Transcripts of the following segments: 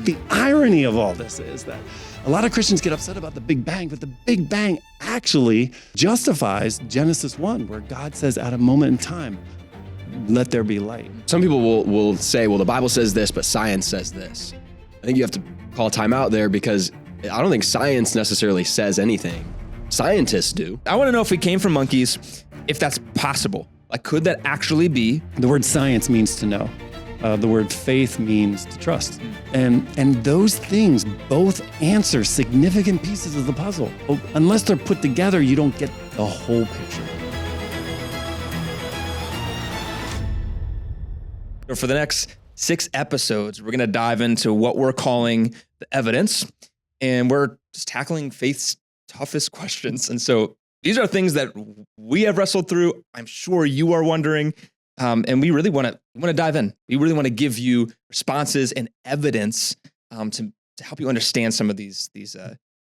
the irony of all this is that a lot of Christians get upset about the Big Bang, but the Big Bang actually justifies Genesis 1, where God says at a moment in time, let there be light. Some people will say, well, the Bible says this, but science says this. I think you have to call time out there because I don't think science necessarily says anything. Scientists do. I want to know if we came from monkeys, if that's possible. Like, could that actually be? The word science means to know. The word faith means to trust. And those things both answer significant pieces of the puzzle. Unless they're put together, you don't get the whole picture. For the next 6 episodes, we're going to dive into what we're calling the evidence, and we're just tackling faith's toughest questions. And so these are things that we have wrestled through. I'm sure you are wondering, and we really want to dive in. We really want to give you responses and evidence to help you understand some of these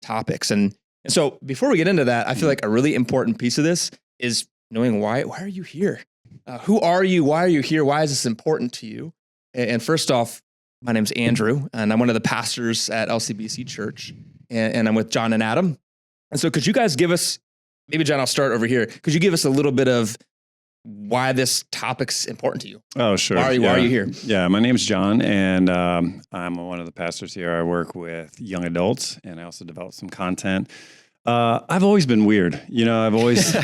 topics. And so before we get into that, I feel like a really important piece of this is knowing why are you here? Who are you? Why are you here? Why is this important to you? And first off, my name's Andrew, and I'm one of the pastors at LCBC Church, and I'm with John and Adam. And so could you guys give us, maybe John, I'll start over here. Could you give us a little bit of why this topic's important to you? Oh, sure. Why are you here? Yeah, my name's John, and I'm one of the pastors here. I work with young adults, and I also develop some content. I've always been weird. I've always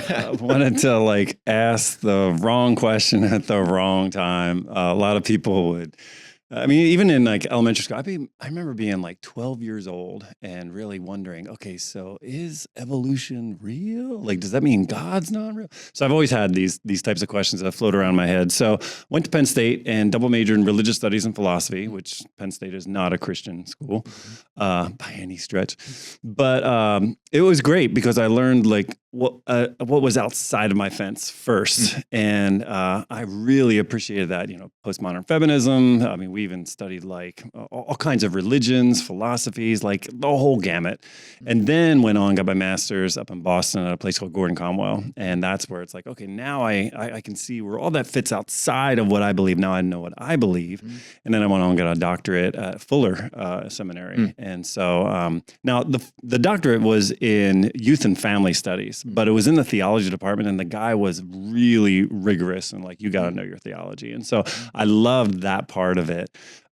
wanted to ask the wrong question at the wrong time. A lot of people would, even in elementary school, I remember being 12 years old and really wondering, okay, so is evolution real? Does that mean God's not real? So I've always had these types of questions that float around my head. So went to Penn State and double majored in religious studies and philosophy, which Penn State is not a Christian school by any stretch. But it was great because I learned what was outside of my fence first. And I really appreciated that, postmodern feminism. We even studied all kinds of religions, philosophies, the whole gamut. And then went on, got my master's up in Boston at a place called Gordon Conwell. And that's where it's okay, now I can see where all that fits outside of what I believe. Now I know what I believe. Mm-hmm. And then I went on and got a doctorate at Fuller Seminary. Mm-hmm. And so now the doctorate was in youth and family studies, but it was in the theology department, and the guy was really rigorous and you got to know your theology. And so I loved that part of it.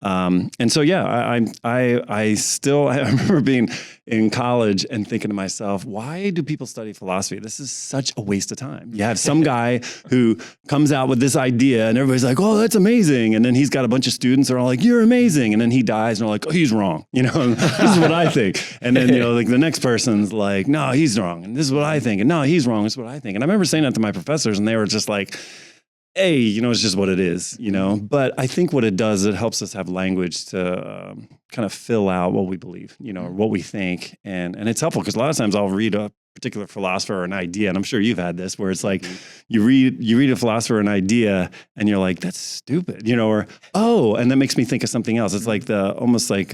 And so, yeah, I remember being in college and thinking to myself, why do people study philosophy? This is such a waste of time. You have some guy who comes out with this idea and everybody's like, oh, that's amazing. And then he's got a bunch of students that are all like, you're amazing. And then he dies and they're like, oh, he's wrong. This is what I think. And then, the next person's like, no, he's wrong. And this is what I think. And no, he's wrong. This is what I think. And I remember saying that to my professors and they were just like, hey, it's just what it is, But I think what it does, it helps us have language to kind of fill out what we believe, or what we think. And it's helpful because a lot of times I'll read a particular philosopher or an idea, and I'm sure you've had this, where it's you read a philosopher or an idea and you're like, that's stupid, or, oh, and that makes me think of something else. It's almost like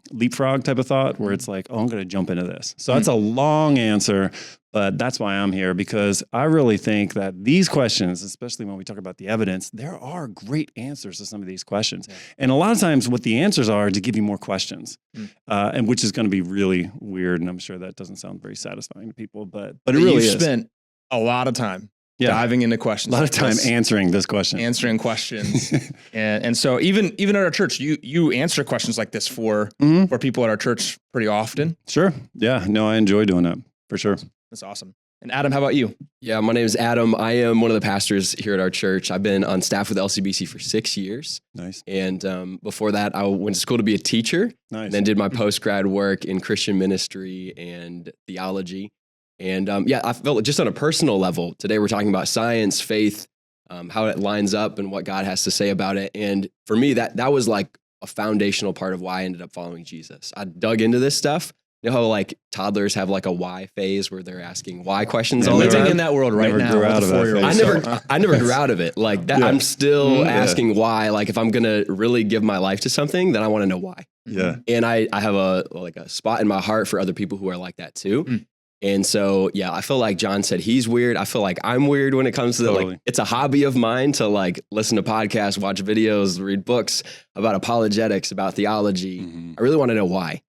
leapfrog type of thought where it's oh, I'm going to jump into this. So that's a long answer, but that's why I'm here, because I really think that these questions, especially when we talk about the evidence, there are great answers to some of these questions. Yeah. And a lot of times what the answers are to give you more questions, and which is going to be really weird. And I'm sure that doesn't sound very satisfying to people, but it really is. You've spent a lot of time diving into questions. A lot of time answering this question. Answering questions. and so even at our church, you answer questions like this for people at our church pretty often. Sure. Yeah. No, I enjoy doing that for sure. That's awesome. And Adam, how about you? Yeah, my name is Adam. I am one of the pastors here at our church. I've been on staff with LCBC for 6 years. Nice. And before that, I went to school to be a teacher. Nice. And then did my post-grad work in Christian ministry and theology. And I felt just on a personal level, today we're talking about science, faith, how it lines up and what God has to say about it. And for me, that was a foundational part of why I ended up following Jesus. I dug into this stuff. You know how toddlers have a why phase where they're asking why questions all the time? Living in that world right now. I never grew out of it. That. Yeah. I'm still asking why. If I'm going to really give my life to something, then I want to know why. Yeah. And I have a spot in my heart for other people who are like that too. And so, yeah, I feel like John said he's weird. I feel like I'm weird when it comes to Totally. like, it's a hobby of mine to like listen to podcasts, watch videos, read books about apologetics, about theology. Mhm. I really want to know why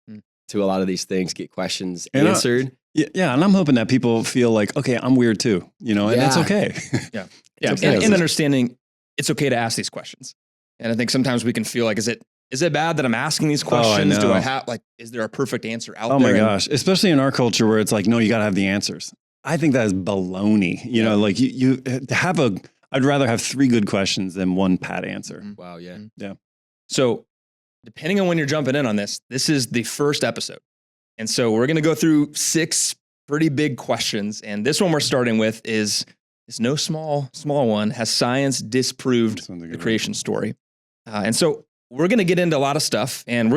to a lot of these things, get questions And answered. Yeah, and I'm hoping that people feel like, okay, I'm weird too, and that's okay. Yeah. okay. And understanding it's okay to ask these questions. And I think sometimes we can feel like, is it bad that I'm asking these questions? Do know. I have is there a perfect answer out Oh there? my gosh, especially in our culture where it's like, no, you got to have the answers. I think that is baloney. Like you to have I'd rather have 3 good questions than 1 pat answer. Wow. Yeah. Yeah. So depending on when you're jumping in on this is the first episode. And so we're going to go through 6 pretty big questions. And this one we're starting with is no small one. Has science disproved the creation story? And so we're going to get into a lot of stuff, and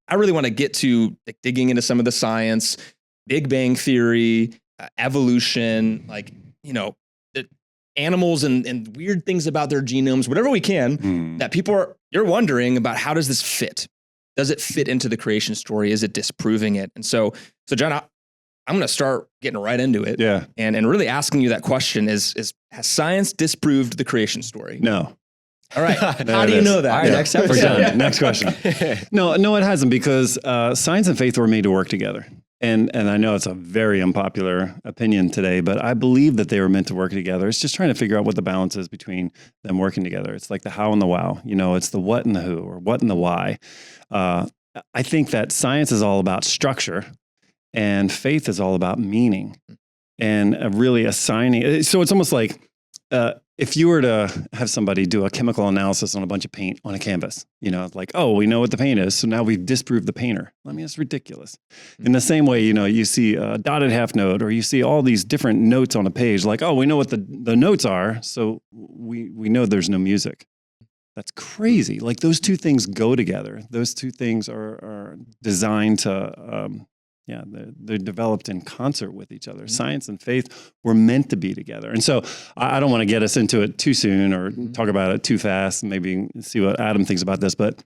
I really want to get to like, digging into some of the science, Big Bang Theory, evolution, the animals and weird things about their genomes, whatever we can, that you're wondering about, how does this fit? Does it fit into the creation story? Is it disproving it? And so John, I'm going to start getting right into it. Yeah. And really asking you that question is has science disproved the creation story? No. All right. How do you know that? All right, next episode. We're done. Next question. No, it hasn't, because science and faith were made to work together. And I know it's a very unpopular opinion today, but I believe that they were meant to work together. It's just trying to figure out what the balance is between them working together. It's like the how and the wow. It's the what and the who, or what and the why. I think that science is all about structure, and faith is all about meaning, and really assigning. So it's almost like if you were to have somebody do a chemical analysis on a bunch of paint on a canvas, like, oh, we know what the paint is, so now we've disproved the painter. I mean, it's ridiculous. In the same way, you see a dotted half note, or you see all these different notes on a page, like, oh, we know what the notes are, so we know there's no music. That's crazy. Like, those 2 things go together. Those 2 things are designed to, they're developed in concert with each other. Science and faith were meant to be together. And so I don't want to get us into it too soon or talk about it too fast, and maybe see what Adam thinks about this, but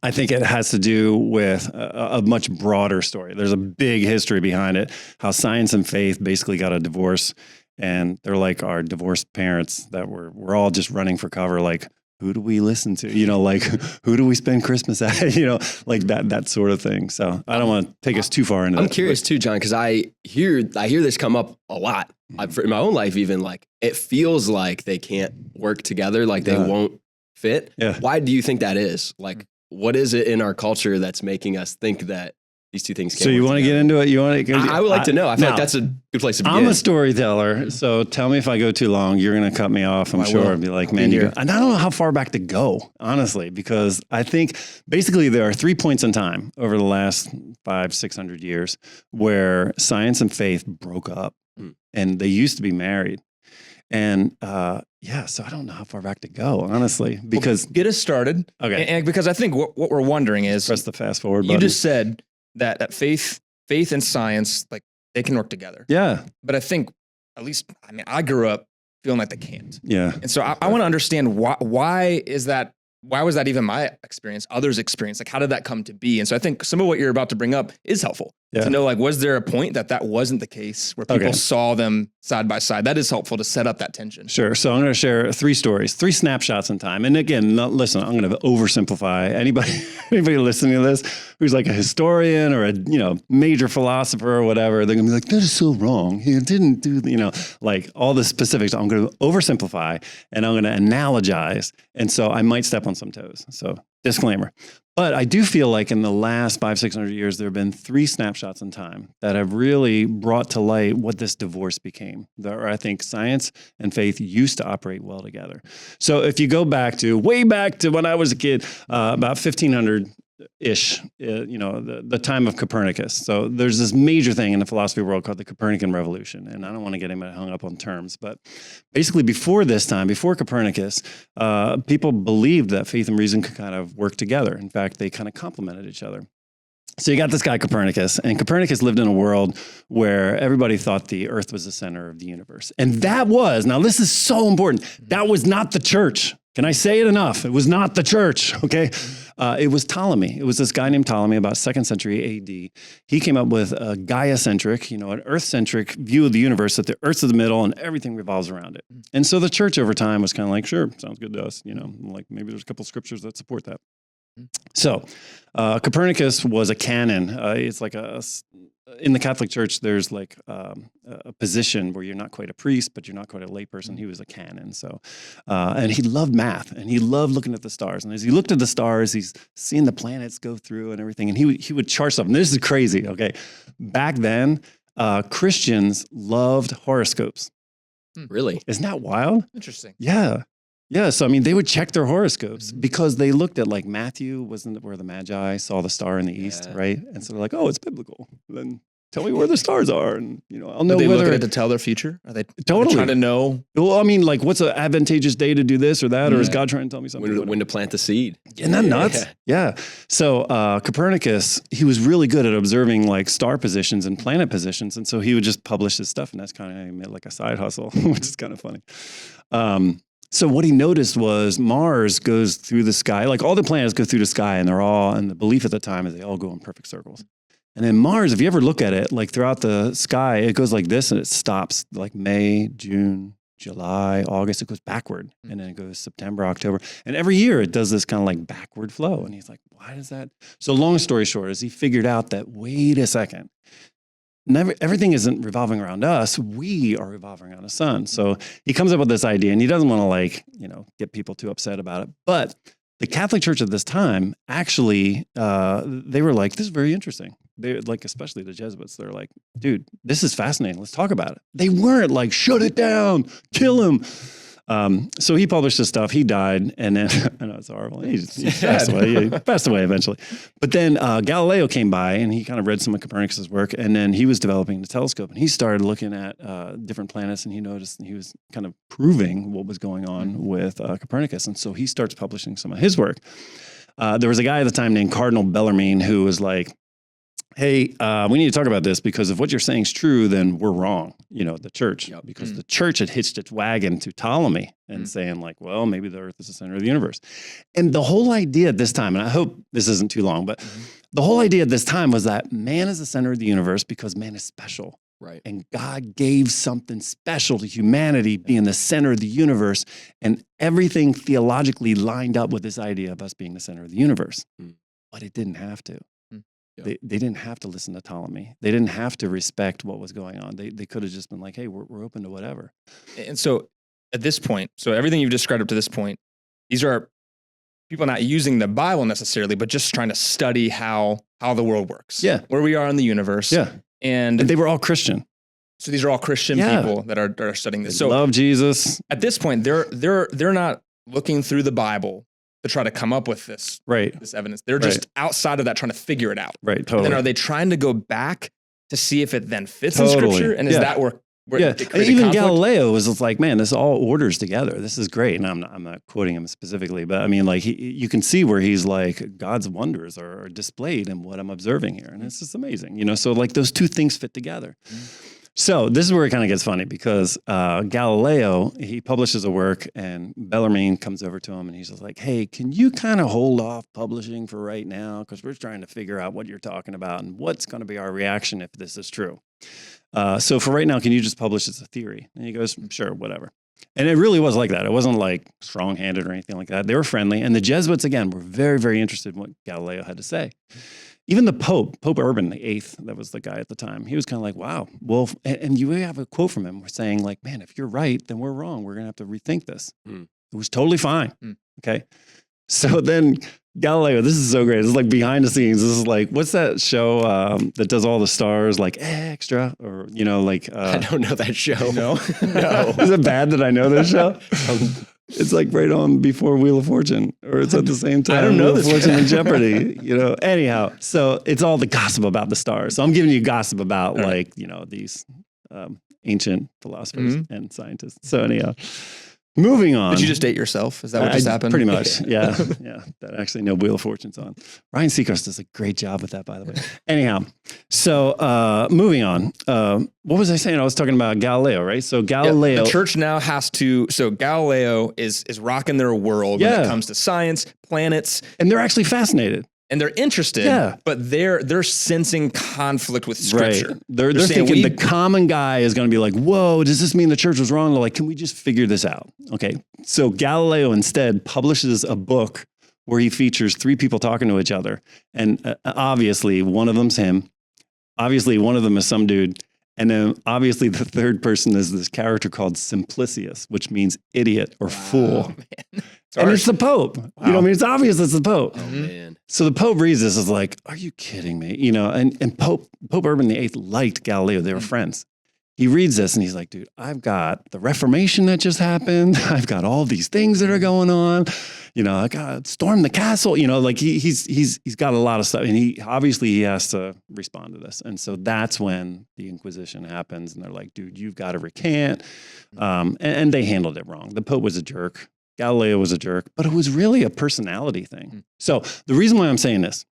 I think it has to do with a much broader story. There's a big history behind it, how science and faith basically got a divorce, and they're like our divorced parents that we're all just running for cover, like, who do we listen to? Like, who do we spend Christmas at? Like that sort of thing. So I don't want to take us too far into that. I'm curious too, John, because I hear this come up a lot. In my own life, even, like, it feels like they can't work together, like they won't fit. Yeah. Why do you think that is? Like, what is it in our culture that's making us think that these 2 things can't So you work want to together? get into it? I would like to know. I feel like that's a good place to begin. I'm a storyteller, so tell me if I go too long. You're going to cut me off, I'm sure. And be like, man, and I don't know how far back to go, honestly, because I think basically there are 3 points in time over the last 500-600 years where science and faith broke up, and they used to be married. And so I don't know how far back to go, honestly, because get us started. Okay. And because I think what we're wondering is, press the fast forward button. You just said that faith and science, like, they can work together. Yeah. But I think, at least, I grew up feeling like they can't. Yeah. And so I want to understand why is that? Why was that even my experience, others' experience? Like, how did that come to be? And so I think some of what you're about to bring up is helpful to know, like, was there a point that wasn't the case where people saw them side by side? That is helpful to set up that tension. Sure. So I'm going to share 3 stories, 3 snapshots in time. And again, listen, I'm going to oversimplify. Anybody listening to this who's like a historian or a major philosopher or whatever, they're going to be like, that is so wrong. He didn't do, like all the specifics. I'm going to oversimplify, and I'm going to analogize. And so I might step on some toes. So disclaimer. But I do feel like in the last 500-600 years, there have been 3 snapshots in time that have really brought to light what this divorce became. I think science and faith used to operate well together. So if you go way back to when I was a kid, about 1500-ish, the time of Copernicus. So there's this major thing in the philosophy world called the Copernican revolution. And I don't want to get anybody hung up on terms, but basically before Copernicus, people believed that faith and reason could kind of work together. In fact, they kind of complemented each other. So you got this guy Copernicus, and Copernicus lived in a world where everybody thought the earth was the center of the universe. And now this is so important, that was not the church. Can I say it enough? It was not the church, okay? It was Ptolemy. It was this guy named Ptolemy, about 2nd century AD. He came up with a Gaia-centric, an Earth-centric view of the universe, that the Earth's in the middle and everything revolves around it. And so the church over time was kind of like, sure, sounds good to us. Like maybe there's a couple scriptures that support that. So Copernicus was a canon. It's like in the Catholic Church, there's like a position where you're not quite a priest, but you're not quite a layperson. He was a canon. So, and he loved math and he loved looking at the stars. And as he looked at the stars, he's seeing the planets go through and everything. And he would chart something. This is crazy. Okay. Back then, Christians loved horoscopes. Really? Isn't that wild? Interesting. Yeah. Yeah, so they would check their horoscopes because they looked at like Matthew, wasn't it where the Magi saw the star in the east, right? And so they're like, oh, it's biblical. Then tell me where the stars are, and I'll know. Are they whether looking at to tell their future? Are they totally trying to know? Well, like what's an advantageous day to do this or that, or is God trying to tell me something? When to plant the seed? Isn't that nuts? Yeah. So Copernicus, he was really good at observing like star positions and planet positions, and so he would just publish his stuff, and that's kind of how he made like a side hustle, which is kind of funny. So what he noticed was Mars goes through the sky, like all the planets go through the sky, and the belief at the time is they all go in perfect circles. And then Mars, if you ever look at it, like throughout the sky, it goes like this and it stops like May, June, July, August, it goes backward. And then it goes September, October. And every year it does this kind of like backward flow. And he's like, why does that? So long story short is he figured out that, wait a second, everything isn't revolving around us. We are revolving around the sun. So he comes up with this idea, and he doesn't want to get people too upset about it. But the Catholic Church at this time, actually, they were like, this is very interesting. They like, especially the Jesuits, they're like, dude, this is fascinating. Let's talk about it. They weren't like, shut it down, kill him. So he published his stuff. He died, and then I know it's horrible. He passed away. He passed away eventually. But then Galileo came by, and he kind of read some of Copernicus's work, and then he was developing the telescope, and he started looking at different planets, and he noticed, and he was kind of proving what was going on with Copernicus, and so he starts publishing some of his work. There was a guy at the time named Cardinal Bellarmine who was like, hey, we need to talk about this, because if what you're saying is true, then we're wrong, the church, because the church had hitched its wagon to Ptolemy and saying like, well, maybe the earth is the center of the universe. And the whole idea at this time, and I hope this isn't too long, but the whole idea at this time was that man is the center of the universe because man is special. Right. And God gave something special to humanity being the center of the universe, and everything theologically lined up with this idea of us being the center of the universe. But it didn't have to. They didn't have to listen to Ptolemy. They didn't have to respect what was going on. They could have just been like, hey, we're open to whatever. And so at this point, so everything you've described up to this point, these are people not using the Bible necessarily, but just trying to study how the world works. Yeah. Where we are in the universe. Yeah. And they were all Christian. So these are all Christian people that are studying this. They love Jesus. At this point, they're not looking through the Bible to try to come up with this evidence. They're just outside of that trying to figure it out. Right, totally. And then are they trying to go back to see if it then fits in Scripture? And is that where even conflict? Galileo was just like, man, this all orders together. This is great. And I'm not quoting him specifically, but I mean, like you can see where he's like, God's wonders are displayed in what I'm observing here. And it's just amazing, so like those two things fit together. So this is where it kind of gets funny, because Galileo, he publishes a work, and Bellarmine comes over to him and he's just like, hey, can you kind of hold off publishing for right now? Because we're trying to figure out what you're talking about and what's going to be our reaction if this is true. So for right now, can you just publish as a theory? And he goes, sure, whatever. And it really was like that. It wasn't like strong-handed or anything like that. They were friendly. And the Jesuits, again, were very, very interested in what Galileo had to say. Even the Pope Urban VIII, that was the guy at the time, he was kind of like, wow. Well, and you have a quote from him saying like, man, if you're right, then we're wrong. We're going to have to rethink this. It was totally fine. Okay. So then Galileo, this is so great. This is like behind the scenes. This is like, what's that show that does all the stars like extra, or, I don't know that show. No. Is it bad that I know this show? It's like right on before Wheel of Fortune, or it's at the same time. I don't know Wheel of Fortune and Jeopardy, Anyhow, so it's all the gossip about the stars. So I'm giving you gossip about these ancient philosophers and scientists. So anyhow, Moving on. Did you just date yourself? Is that what just happened? Pretty much. Yeah. Yeah. That actually no Wheel of Fortune's on. Ryan Seacrest does a great job with that, by the way. Anyhow, so moving on. What was I saying? I was talking about Galileo, right? So Galileo. Yeah, the church now has to, so Galileo is rocking their world when it comes to science, planets. And they're actually fascinated. And they're interested, but they're sensing conflict with Scripture. Right. They're thinking the common guy is going to be like, whoa, does this mean the church was wrong? They're like, can we just figure this out? Okay. So Galileo instead publishes a book where he features 3 people talking to each other. And obviously one of them's him. Obviously one of them is some dude. And then obviously the third person is this character called Simplicius, which means idiot or fool. Man. And it's the Pope. Wow. You know what I mean? It's obvious it's the Pope. Oh, man. So the Pope reads this is like, are you kidding me? You know, and Pope Urban VIII liked Galileo. They were friends. He reads this and he's like, dude, I've got the Reformation that just happened. I've got all these things that are going on. You know, I got storm the castle. You know, like he's got a lot of stuff. And he has to respond to this. And so that's when the Inquisition happens. And they're like, dude, you've got to recant. And they handled it wrong. The Pope was a jerk. Galileo was a jerk, but it was really a personality thing. So the reason why I'm saying this,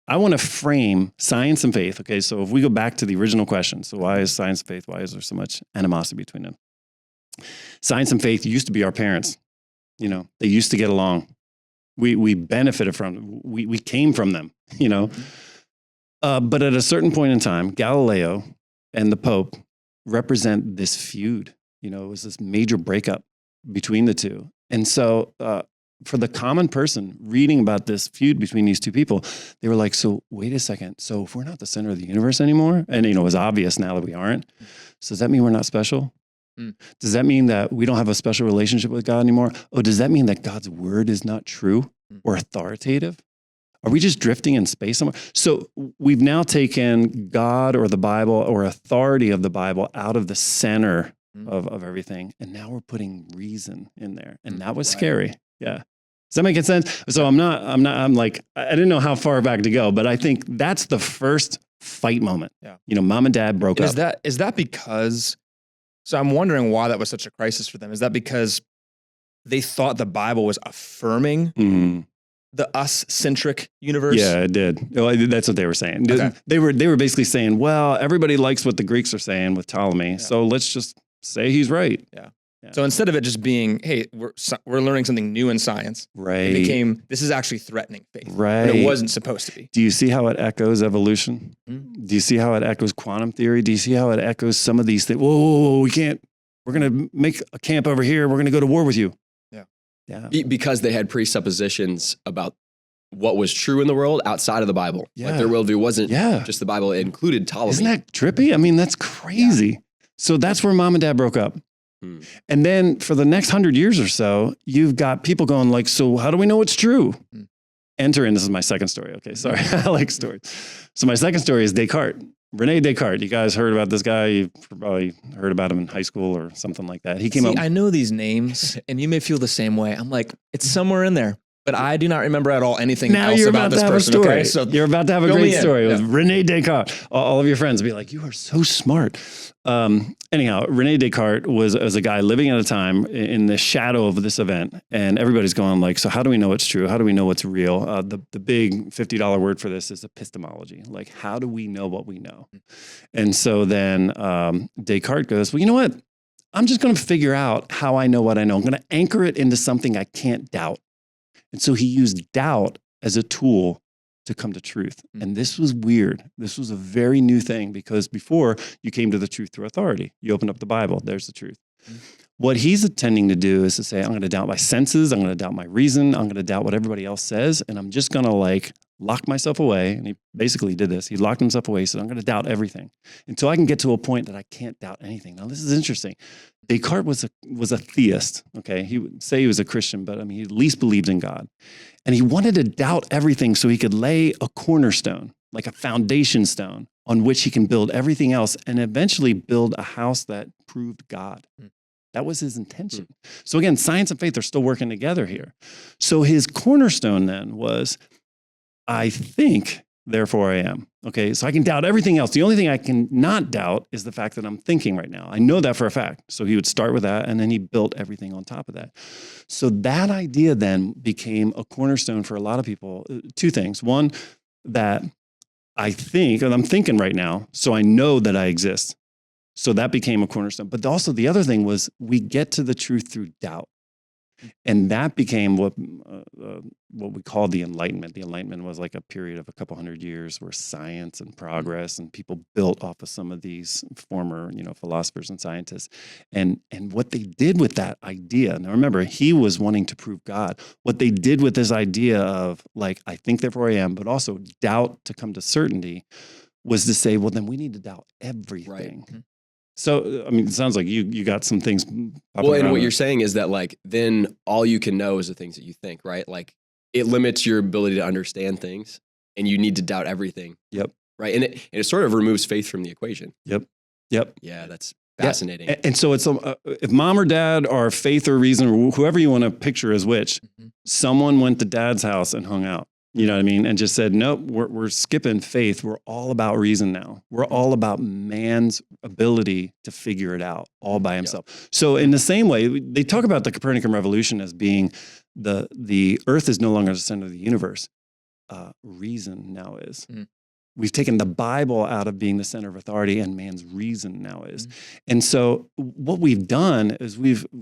I want to frame science and faith. Okay, so if we go back to the original question, so why is science and faith, why is there so much animosity between them? Science and faith used to be our parents. You know, they used to get along. We benefited from them. We came from them, you know. But at a certain point in time, Galileo and the Pope represent this feud. You know, it was this major breakup between the two. And so for the common person reading about this feud between these two people, they were like, so wait a second. So if we're not the center of the universe anymore, and you know, it's obvious now that we aren't, so does that mean we're not special? Does that mean that we don't have a special relationship with God anymore? Oh, does that mean that God's word is not true or authoritative? Are we just drifting in space somewhere? So we've now taken God or the Bible or authority of the Bible out of the center of everything. And now we're putting reason in there. And that was scary. Yeah. Does that make sense? So I'm like, I didn't know how far back to go, but I think that's the first fight moment. Yeah. You know, mom and dad broke up. Is that because, so I'm wondering why that was such a crisis for them. Is that because they thought the Bible was affirming the us-centric universe? Yeah, it did. Well, that's what they were saying. Okay. They were basically saying, well, everybody likes what the Greeks are saying with Ptolemy. So let's just say he's right. Yeah. So instead of it just being, hey, we're learning something new in science, right? It became, this is actually threatening faith, right? But it wasn't supposed to be. Do you see how it echoes evolution? Do you see how it echoes quantum theory? Do you see how it echoes some of these things? Whoa, we can't. We're going to make a camp over here. We're going to go to war with you. Yeah. Because they had presuppositions about what was true in the world outside of the Bible. Like their worldview wasn't just the Bible. It included Ptolemy. Isn't that trippy? I mean, that's crazy. Yeah. So that's where mom and dad broke up. And then for the next 100 years or so, you've got people going like, so how do we know it's true? Enter in, this is my second story. Okay, sorry, I like stories. So my second story is Descartes. René Descartes. You guys heard about this guy? You've probably heard about him in high school or something like that. He came up. I know these names, and you may feel the same way. I'm like, it's somewhere in there, but I do not remember at all anything else about this person. Okay, so you're about to have a great story with René Descartes. All of your friends will be like, you are so smart. Anyhow, René Descartes was a guy living at a time in the shadow of this event, and everybody's going like, so how do we know it's true? How do we know what's real? The big $50 word for this is epistemology. Like, how do we know what we know? And so then Descartes goes, well, you know what? I'm just going to figure out how I know what I know. I'm going to anchor it into something I can't doubt. And so he used doubt as a tool to come to truth. And this was weird. This was a very new thing because before you came to the truth through authority. You opened up the Bible, there's the truth. What he's intending to do is to say, I'm going to doubt my senses, I'm going to doubt my reason, I'm going to doubt what everybody else says, and I'm just going to like lock myself away. And he basically did this. He locked himself away. He said, I'm going to doubt everything until I can get to a point that I can't doubt anything. Now, this is interesting. Descartes was a theist, okay? He would say he was a Christian, but I mean, he at least believed in God. And he wanted to doubt everything so he could lay a cornerstone, like a foundation stone on which he can build everything else and eventually build a house that proved God. That was his intention. So again, science and faith are still working together here. So his cornerstone then was, I think therefore I am. Okay, so I can doubt everything else. The only thing I can not doubt is the fact that I'm thinking right now. I know that for a fact. So he would start with that, and then he built everything on top of that. So that idea then became a cornerstone for a lot of people. Two things. One, that I think, and I'm thinking right now, so I know that I exist. So that became a cornerstone. But also the other thing was we get to the truth through doubt. And that became what we call the Enlightenment. The Enlightenment was like a period of a couple hundred years where science and progress and people built off of some of these former, philosophers and scientists. And what they did with that idea, now remember, he was wanting to prove God. What they did with this idea of like, I think therefore I am, but also doubt to come to certainty, was to say, well, then we need to doubt everything. Right. So, I mean, it sounds like you got some things. Well, and what you're saying is that like, then all you can know is the things that you think, right? Like it limits your ability to understand things and you need to doubt everything. Yep. Right. And it sort of removes faith from the equation. Yep. Yeah, that's fascinating. Yeah. And so it's, if mom or dad or faith or reason, or whoever you want to picture as which, someone went to dad's house and hung out. You know what I mean? And just said, nope, we're skipping faith. We're all about reason now. We're all about man's ability to figure it out all by himself. Yeah. So in the same way, they talk about the Copernican revolution as being the earth is no longer the center of the universe. Reason now is. We've taken the Bible out of being the center of authority and man's reason now is. And so what we've done is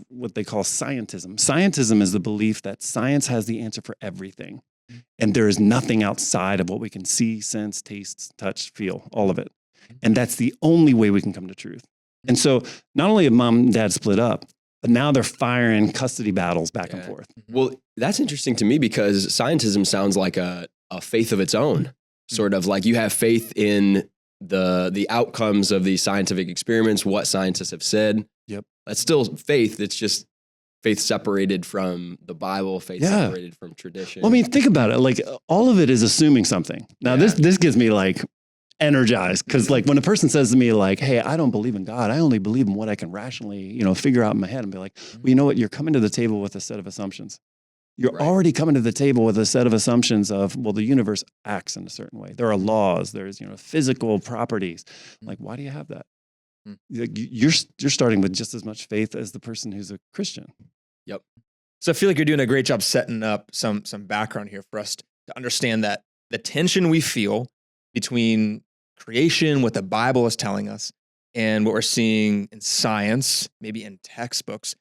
what they call scientism. Scientism is the belief that science has the answer for everything. And there is nothing outside of what we can see, sense, taste, touch, feel, all of it. And that's the only way we can come to truth. And so not only have mom and dad split up, but now they're firing custody battles back and forth. Well, that's interesting to me because scientism sounds like a faith of its own, sort of like you have faith in the outcomes of these scientific experiments, what scientists have said. Yep. That's still faith. It's just faith separated from the Bible, faith separated from tradition. Well, I mean, think about it. Like all of it is assuming something. Now, this gets me like energized because like when a person says to me like, hey, I don't believe in God. I only believe in what I can rationally, figure out in my head and be like, well, you know what? You're coming to the table with a set of assumptions. You're already coming to the table with a set of assumptions of, well, the universe acts in a certain way. There are laws. There's, physical properties. Like, why do you have that? You're starting with just as much faith as the person who's a Christian. Yep. So I feel like you're doing a great job setting up some background here for us to understand that the tension we feel between creation, what the Bible is telling us, and what we're seeing in science, maybe in textbooks,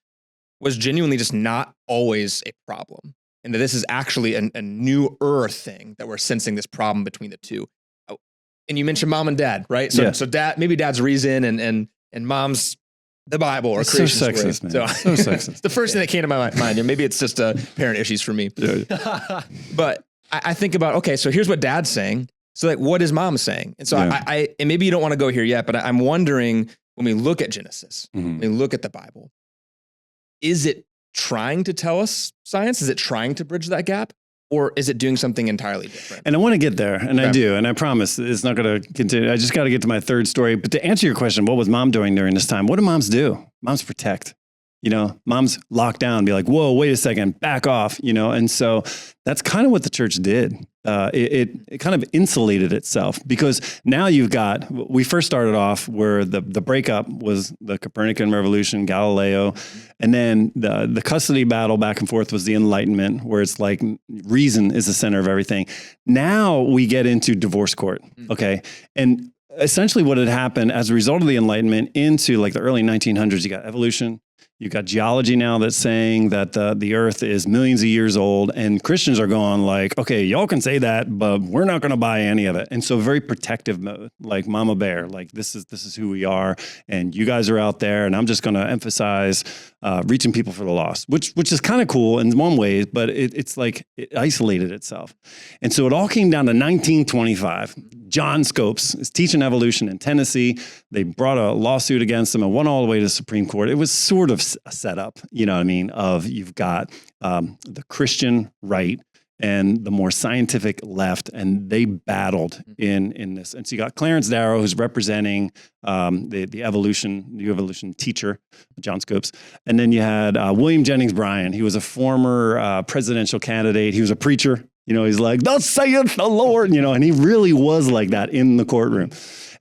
was genuinely just not always a problem. And that this is actually a new earth thing that we're sensing this problem between the two. And you mentioned mom and dad, right? So maybe dad's reason and mom's the Bible or creation. So sexist, man. So sexist. It's the first thing that came to my mind. And maybe it's just parent issues for me. Yeah. But I think about, okay, so here's what dad's saying. So like, what is mom saying? And so I and maybe you don't want to go here yet, but I'm wondering when we look at Genesis, when we look at the Bible, is it trying to tell us science? Is it trying to bridge that gap? Or is it doing something entirely different? And I want to get there, and I do, and I promise it's not going to continue. I just got to get to my third story. But to answer your question, what was mom doing during this time? What do moms do? Moms protect. Moms lock down, be like, whoa, wait a second, back off, and so that's kind of what the church did. It kind of insulated itself because now we first started off where the breakup was the Copernican revolution, Galileo, and then the custody battle back and forth was the Enlightenment, where it's like reason is the center of everything. Now we get into divorce court, okay? And essentially what had happened as a result of the Enlightenment into like the early 1900s, you got evolution. You've got geology now that's saying that the earth is millions of years old, and Christians are going like, okay, y'all can say that, but we're not going to buy any of it. And so very protective mode, like mama bear, like this is who we are, and you guys are out there, and I'm just going to emphasize reaching people for the lost, which is kind of cool in one way, but it's like it isolated itself. And so it all came down to 1925. John Scopes is teaching evolution in Tennessee. They brought a lawsuit against him and went all the way to the Supreme Court. It was sort of a setup, of you've got the Christian right and the more scientific left, and they battled in this. And so you got Clarence Darrow, who's representing the evolution teacher, John Scopes. And then you had William Jennings Bryan. He was a former presidential candidate. He was a preacher. He's like, thus saith the Lord, and he really was like that in the courtroom.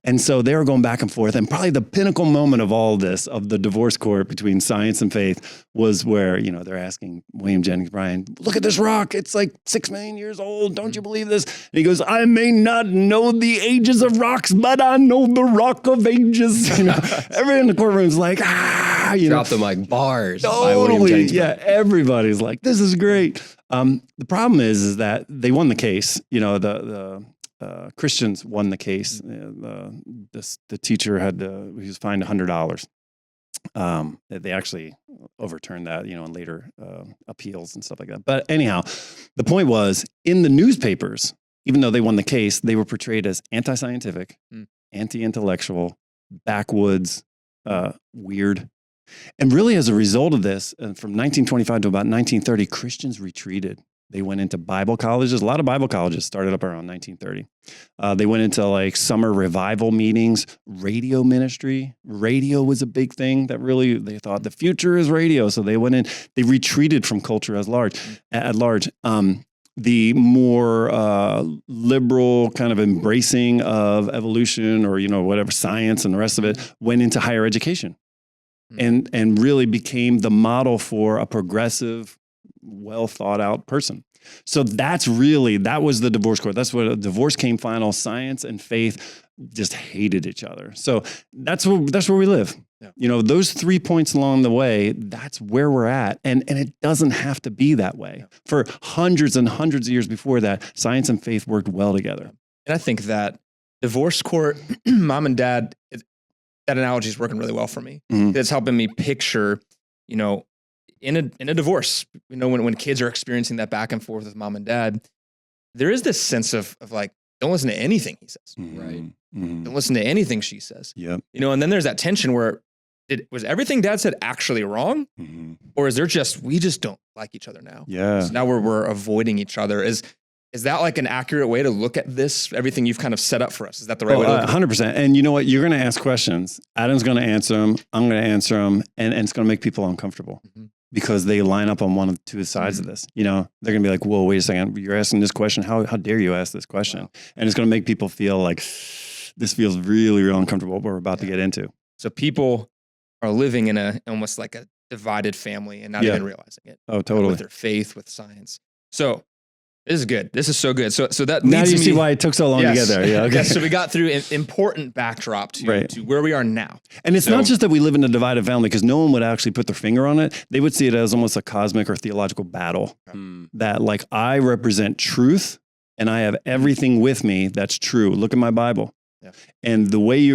And so they were going back and forth. And probably the pinnacle moment of all this, of the divorce court between science and faith, was where, they're asking William Jennings Bryan, look at this rock. It's like 6 million years old. Don't you believe this? And he goes, I may not know the ages of rocks, but I know the rock of ages. Everyone in the courtroom's like, Drop them like bars. Totally. Yeah. Everybody's like, this is great. The problem is that they won the case. The Christians won the case. The teacher he was fined $100. They actually overturned that, in later appeals and stuff like that. But anyhow, the point was, in the newspapers, even though they won the case, they were portrayed as anti-scientific, anti-intellectual, backwoods, weird. And really, as a result of this, from 1925 to about 1930, Christians retreated. They went into Bible colleges. A lot of Bible colleges started up around 1930. They went into like summer revival meetings, radio ministry. Radio was a big thing that really, they thought the future is radio. So they went in, they retreated from culture at large. The more liberal kind of embracing of evolution or, whatever, science and the rest of it went into higher education and really became the model for a progressive, well thought out person. So that was the divorce court. That's what divorce came final. Science and faith just hated each other. So that's where we live. Yeah. Those 3 points along the way, that's where we're at. And it doesn't have to be that way. Yeah. For hundreds and hundreds of years before that, science and faith worked well together. And I think that divorce court, mom and dad, that analogy is working really well for me. Mm-hmm. It's helping me picture, in a divorce, when kids are experiencing that back and forth with mom and dad, there is this sense of like, don't listen to anything he says, right? Mm-hmm. Don't listen to anything she says. Yep. And then there's that tension where was everything dad said actually wrong? Mm-hmm. Or is there we just don't like each other now? Yeah. So now we're avoiding each other. Is that like an accurate way to look at this? Everything you've kind of set up for us. Is that the right way to look at it? 100%. And you know what? You're going to ask questions. Adam's going to answer them. I'm going to answer them. And it's going to make people uncomfortable. Mm-hmm. Because they line up on one of the two sides of this. They're going to be like, whoa, wait a second. You're asking this question. How dare you ask this question? Wow. And it's going to make people feel like this feels really, really uncomfortable, what we're about to get into. So people are living in almost like a divided family and not even realizing it. Oh, totally. With their faith, with science. So this is good. This is so good. So that now leads you see why it took so long to get there. Yeah. Okay. Yes, so we got through an important backdrop to where we are now. And it's not just that we live in a divided family, because no one would actually put their finger on it. They would see it as almost a cosmic or theological battle. That like, I represent truth and I have everything with me that's true. Look at my Bible. Yeah. And the way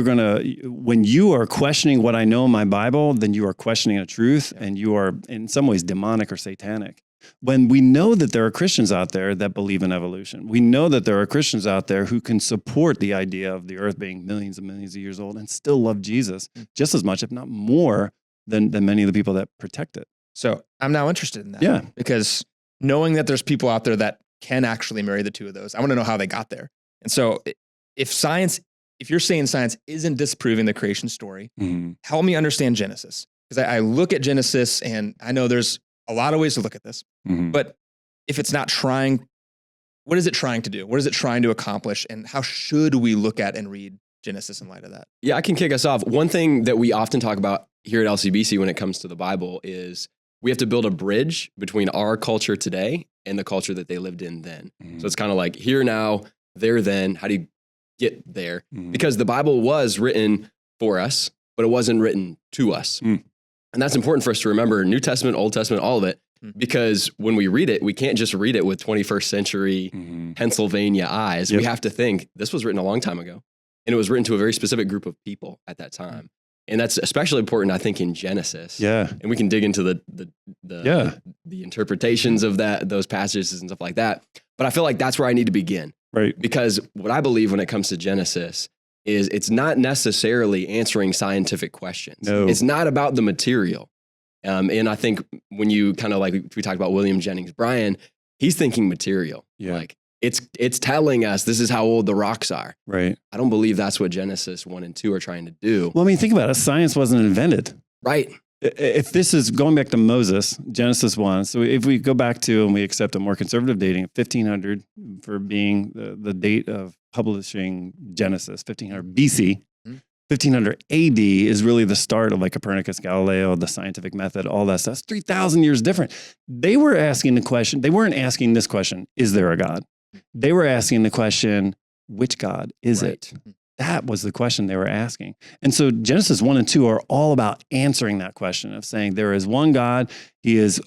when you are questioning what I know in my Bible, then you are questioning a truth and you are in some ways demonic or satanic. When we know that there are Christians out there that believe in evolution, we know that there are Christians out there who can support the idea of the earth being millions and millions of years old and still love Jesus just as much, if not more, than many of the people that protect it. So I'm now interested in that. Yeah. Because knowing that there's people out there that can actually marry the two of those, I want to know how they got there. And so if you're saying science isn't disproving the creation story, help me understand Genesis. Because I look at Genesis and I know there's a lot of ways to look at this, but if it's not trying, what is it trying to do? What is it trying to accomplish? And how should we look at and read Genesis in light of that? Yeah, I can kick us off. One thing that we often talk about here at LCBC when it comes to the Bible is we have to build a bridge between our culture today and the culture that they lived in then. So it's kind of like here now, there then. How do you get there? Because the Bible was written for us, but it wasn't written to us. And that's important for us to remember, New Testament, Old Testament, all of it, because when we read it, we can't just read it with 21st century Pennsylvania eyes. Yep. We have to think, this was written a long time ago, and it was written to a very specific group of people at that time. And that's especially important, I think, in Genesis. Yeah. And we can dig into the interpretations of those passages and stuff like that. But I feel like that's where I need to begin. Right. Because what I believe when it comes to Genesis is it's not necessarily answering scientific questions. No. It's not about the material. And I think when you kind of like, we talked about William Jennings Bryan, he's thinking material. Yeah. Like it's telling us this is how old the rocks are. Right. I don't believe that's what Genesis 1 and 2 are trying to do. Well, I mean, think about it. Science wasn't invented. Right. if this is going back to Moses, Genesis 1, so if we go back to and we accept a more conservative dating of 1500 for being the date of publishing Genesis, 1500 BC, 1500 AD is really the start of like Copernicus, Galileo, the scientific method, all that stuff. It's 3,000 years different. They were asking the question, they weren't asking this question, is there a God? They were asking the question, which God is it? That was the question they were asking. And so Genesis 1 and 2 are all about answering that question of saying there is one God. He is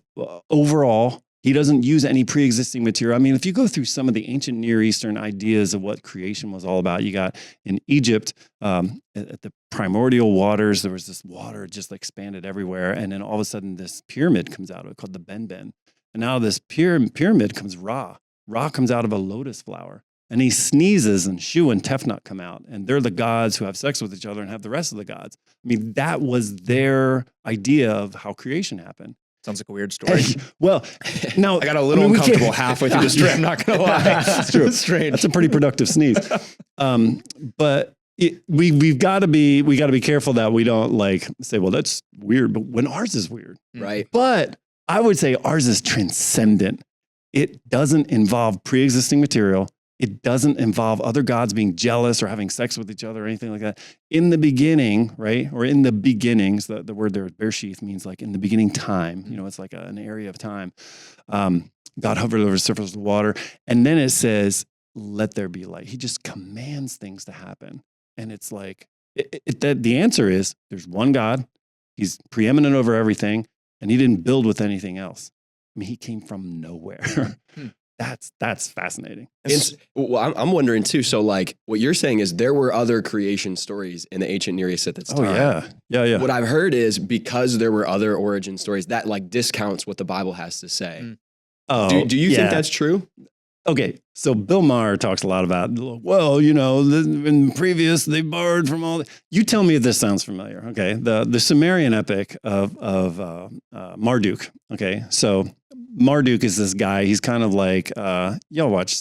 overall. He doesn't use any pre-existing material. I mean, if you go through some of the ancient Near Eastern ideas of what creation was all about, you got in Egypt, at the primordial waters, there was this water just expanded everywhere. And then all of a sudden this pyramid comes out of it called the Ben. And now this pyramid comes Ra. Ra comes out of a lotus flower. And he sneezes and Shu and Tefnut come out. And they're the gods who have sex with each other and have the rest of the gods. I mean, that was their idea of how creation happened. Sounds like a weird story. Well, now I got a little uncomfortable halfway through the story. I'm not going to lie. That's true. It's strange. That's a pretty productive sneeze. But we got to be careful that we don't like say, well, that's weird. But when ours is weird, right? But I would say ours is transcendent. It doesn't involve pre-existing material. It doesn't involve other gods being jealous or having sex with each other or anything like that. In the beginning, right? Or in the beginnings, the word there, Bereshith, means like in the beginning time. You know, it's like an area of time. God hovered over the surface of the water. And then it says, let there be light. He just commands things to happen. And it's like, the answer is there's one God. He's preeminent over everything. And he didn't build with anything else. I mean, he came from nowhere. That's fascinating. Well, I'm wondering too. So, like, what you're saying is there were other creation stories in the ancient Near East at this time. Oh yeah. What I've heard is because there were other origin stories, that like discounts what the Bible has to say. Oh, do you think that's true? Okay, so Bill Maher talks a lot about, well, you know, in previous they borrowed from all. You tell me if this sounds familiar. Okay, the Sumerian epic of Marduk. Okay, so Marduk is this guy. He's kind of like y'all watch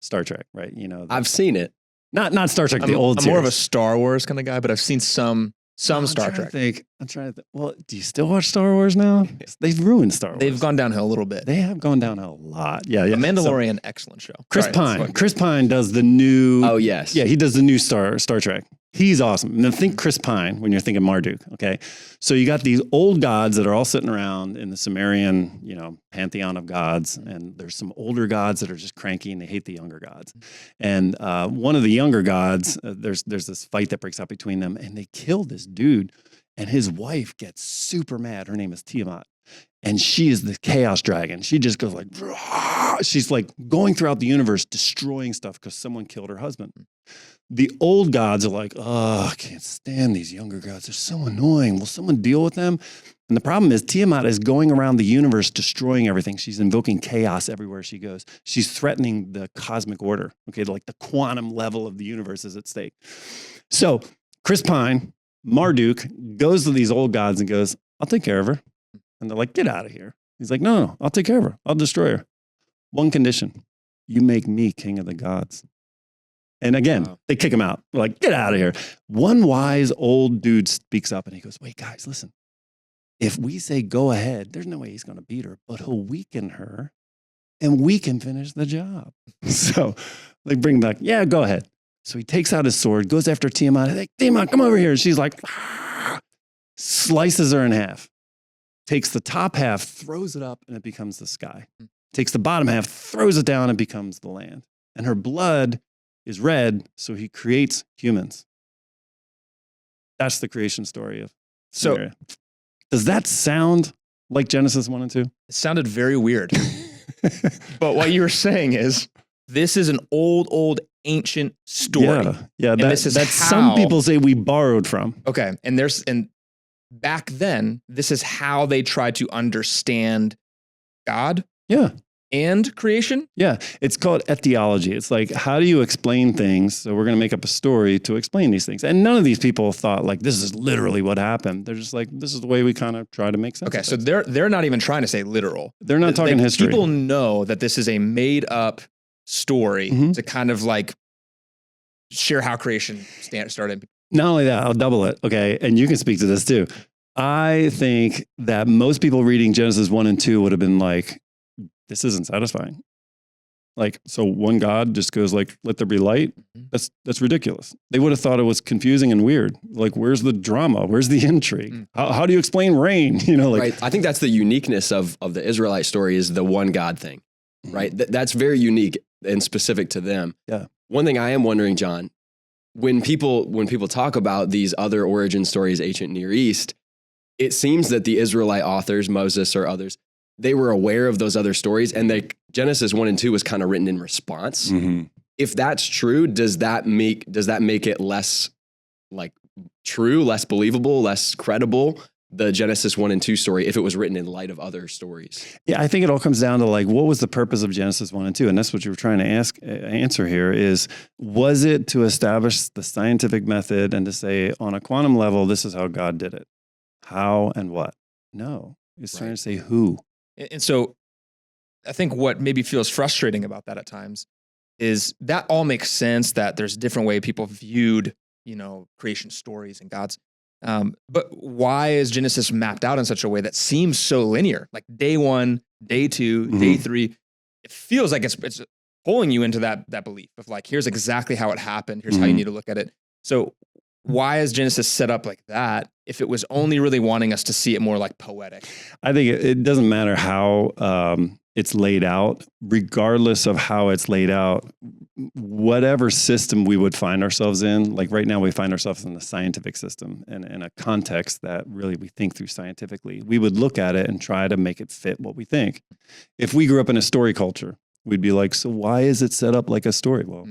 Star Trek, right? You know, I've seen it. Not Star Trek, the old. I'm series. more of a Star Wars kind of guy, but I've seen some Star Trek. I'm trying to think. Well, do you still watch Star Wars now? They've ruined Star Wars. They've gone downhill a little bit. They have gone downhill a lot. Yeah. The Mandalorian, excellent show. Chris Pine does the new. Oh yes. Yeah, he does the new Star Trek. He's awesome. And then think Chris Pine when you're thinking Marduk. Okay, so you got these old gods that are all sitting around in the Sumerian, you know, pantheon of gods, and there's some older gods that are just cranky and they hate the younger gods. And one of the younger gods, there's this fight that breaks out between them, and they kill this dude, and his wife gets super mad. Her name is Tiamat. And she is the chaos dragon. She just goes like, she's like going throughout the universe, destroying stuff because someone killed her husband. The old gods are like, oh, I can't stand these younger gods. They're so annoying. Will someone deal with them? And the problem is Tiamat is going around the universe, destroying everything. She's invoking chaos everywhere she goes. She's threatening the cosmic order. Okay, like the quantum level of the universe is at stake. So Chris Pine, Marduk, goes to these old gods and goes, I'll take care of her. And they're like, get out of here. He's like, no, I'll take care of her. I'll destroy her. One condition, you make me king of the gods. And again, they kick him out. They're like, get out of here. One wise old dude speaks up and he goes, wait, guys, listen. If we say go ahead, there's no way he's going to beat her, but he'll weaken her and we can finish the job. So they bring back, yeah, go ahead. So he takes out his sword, goes after Tiamat. He's like, Tiamat, come over here. And she's like, slices her in half. Takes the top half, throws it up, and it becomes the sky. Takes the bottom half, throws it down, and becomes the land. And her blood is red, so he creates humans. That's the creation story of Samaria. So, does that sound like Genesis 1 and 2? It sounded very weird. But what you were saying is, this is an old, ancient story. Yeah. That's some people say we borrowed from. Okay, and back then, this is how they tried to understand God. Yeah. And creation? Yeah. It's called etiology. It's like, how do you explain things? So we're going to make up a story to explain these things. And none of these people thought like, this is literally what happened. They're just like, this is the way we kind of try to make sense of it. So they're not even trying to say literal. They're not talking history. People know that this is a made up story to kind of like share how creation started. Not only that, I'll double it. Okay. And you can speak to this too. I think that most people reading Genesis 1 and 2 would have been like, this isn't satisfying. Like, so one God just goes like, let there be light. That's ridiculous. They would have thought it was confusing and weird. Like, where's the drama? Where's the intrigue? How do you explain rain? You know, like, right. I think that's the uniqueness of the Israelite story is the one God thing, right? That's very unique and specific to them. Yeah. One thing I am wondering, John, when people talk about these other origin stories, ancient Near East, it seems that the Israelite authors, Moses or others, they were aware of those other stories, and Genesis 1 and 2 was kind of written in response. If that's true, does that make it less like true, less believable, less credible, the Genesis 1 and 2 story, if it was written in light of other stories? Yeah, I think it all comes down to like, what was the purpose of Genesis 1 and 2? And that's what you were trying to answer here is, was it to establish the scientific method and to say on a quantum level, this is how God did it? How and what? No, it's trying to say who. And so I think what maybe feels frustrating about that at times is that all makes sense, that there's a different way people viewed, creation stories and gods. But why is Genesis mapped out in such a way that seems so linear? Like day 1, day 2, day 3, it feels like it's pulling you into that belief of like, here's exactly how it happened. Here's how you need to look at it. So why is Genesis set up like that if it was only really wanting us to see it more like poetic? I think it doesn't matter how it's laid out, regardless of how it's laid out, whatever system we would find ourselves in, like right now we find ourselves in the scientific system and in a context that really we think through scientifically, we would look at it and try to make it fit what we think. If we grew up in a story culture, we'd be like, so why is it set up like a story? Well,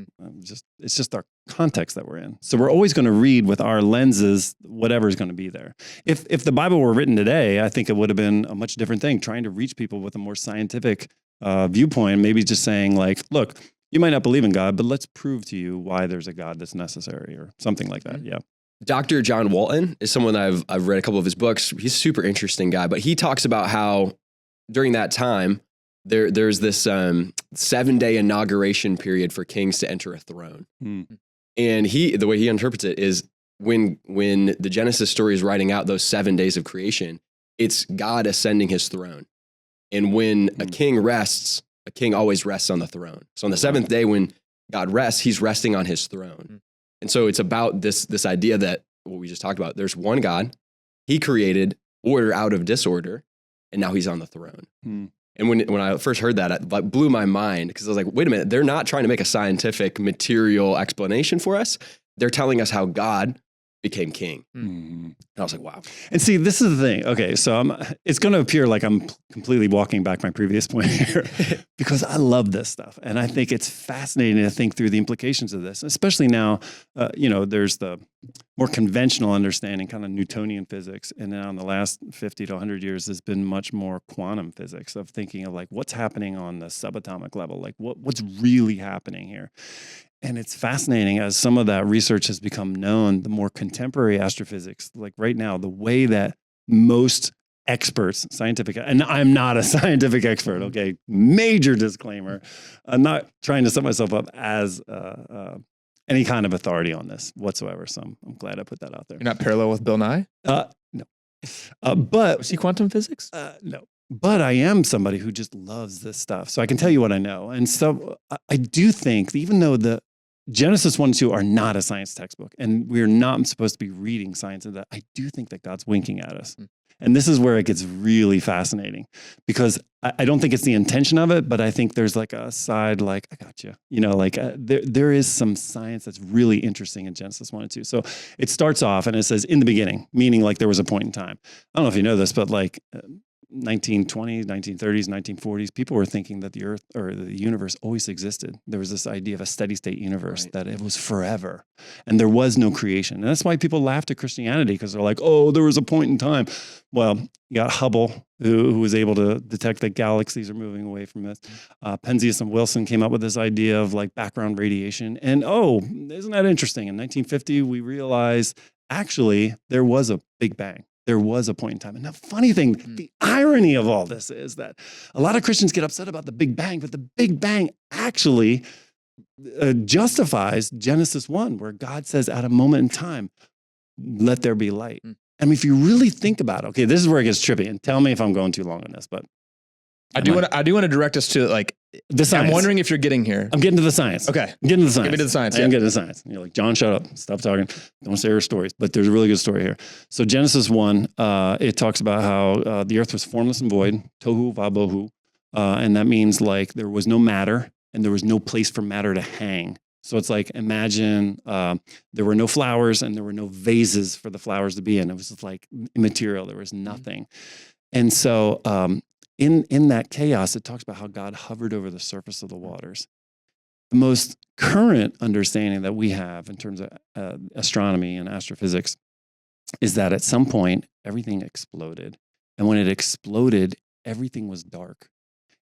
it's just our context that we're in. So we're always going to read with our lenses, whatever's going to be there. If the Bible were written today, I think it would have been a much different thing, trying to reach people with a more scientific viewpoint, maybe just saying like, look, you might not believe in God, but let's prove to you why there's a God that's necessary or something like that. Yeah. Dr. John Walton is someone I've read a couple of his books. He's a super interesting guy, but he talks about how during that time, there's this 7-day inauguration period for kings to enter a throne. And the way he interprets it is when the Genesis story is writing out those 7 days of creation, it's God ascending his throne. And when a king rests, a king always rests on the throne. So on the 7th day, when God rests, he's resting on his throne. And so it's about this idea that what we just talked about, there's one God, he created order out of disorder, and now he's on the throne. And when I first heard that, it blew my mind because I was like, wait a minute, they're not trying to make a scientific material explanation for us. They're telling us how God became king. And I was like, wow. And see, this is the thing. Okay, so it's going to appear like I'm completely walking back my previous point here because I love this stuff. And I think it's fascinating to think through the implications of this, especially now, there's the more conventional understanding, kind of Newtonian physics. And now in the last 50 to 100 years, there's been much more quantum physics of thinking of like what's happening on the subatomic level, like what's really happening here. And it's fascinating as some of that research has become known, the more contemporary astrophysics, like right now, the way that most experts, and I'm not a scientific expert, okay? Major disclaimer. I'm not trying to set myself up as any kind of authority on this whatsoever. So I'm glad I put that out there. You're not parallel with Bill Nye? No. But was he quantum physics? No. But I am somebody who just loves this stuff. So I can tell you what I know. And so I do think, even though the Genesis 1 and 2 are not a science textbook, and we're not supposed to be reading science in that, I do think that God's winking at us. And this is where it gets really fascinating because I don't think it's the intention of it, but I think there's like a side, like, I got you. There is some science that's really interesting in Genesis 1 and 2. So it starts off and it says in the beginning, meaning like there was a point in time. I don't know if you know this, but like 1920s, 1930s, 1940s, people were thinking that the earth or the universe always existed. There was this idea of a steady state universe, that it was forever and there was no creation. And that's why people laughed at Christianity because they're like, oh, there was a point in time. Well, you got Hubble, who was able to detect that galaxies are moving away from us. Penzias and Wilson came up with this idea of like background radiation. And isn't that interesting? In 1950, we realized actually there was a Big Bang. There was a point in time. And the funny thing, the irony of all this is that a lot of Christians get upset about the Big Bang, but the Big Bang actually justifies Genesis 1, where God says at a moment in time, let there be light. And if you really think about it, okay, this is where it gets trippy. And tell me if I'm going too long on this, but I do want to direct us to like the science. I'm wondering if you're getting here. I'm getting to the science. Okay. I'm getting to the science. Get me to the science. I'm getting to the science. And you're like, John, shut up. Stop talking. Don't say your stories. But there's a really good story here. So Genesis 1, it talks about how the earth was formless and void, tohu vabohu. And that means like there was no matter and there was no place for matter to hang. So it's like, imagine there were no flowers and there were no vases for the flowers to be in. It was just like immaterial. There was nothing. And so in that chaos, it talks about how God hovered over the surface of the waters. The most current understanding that we have in terms of astronomy and astrophysics is that at some point, everything exploded. And when it exploded, everything was dark.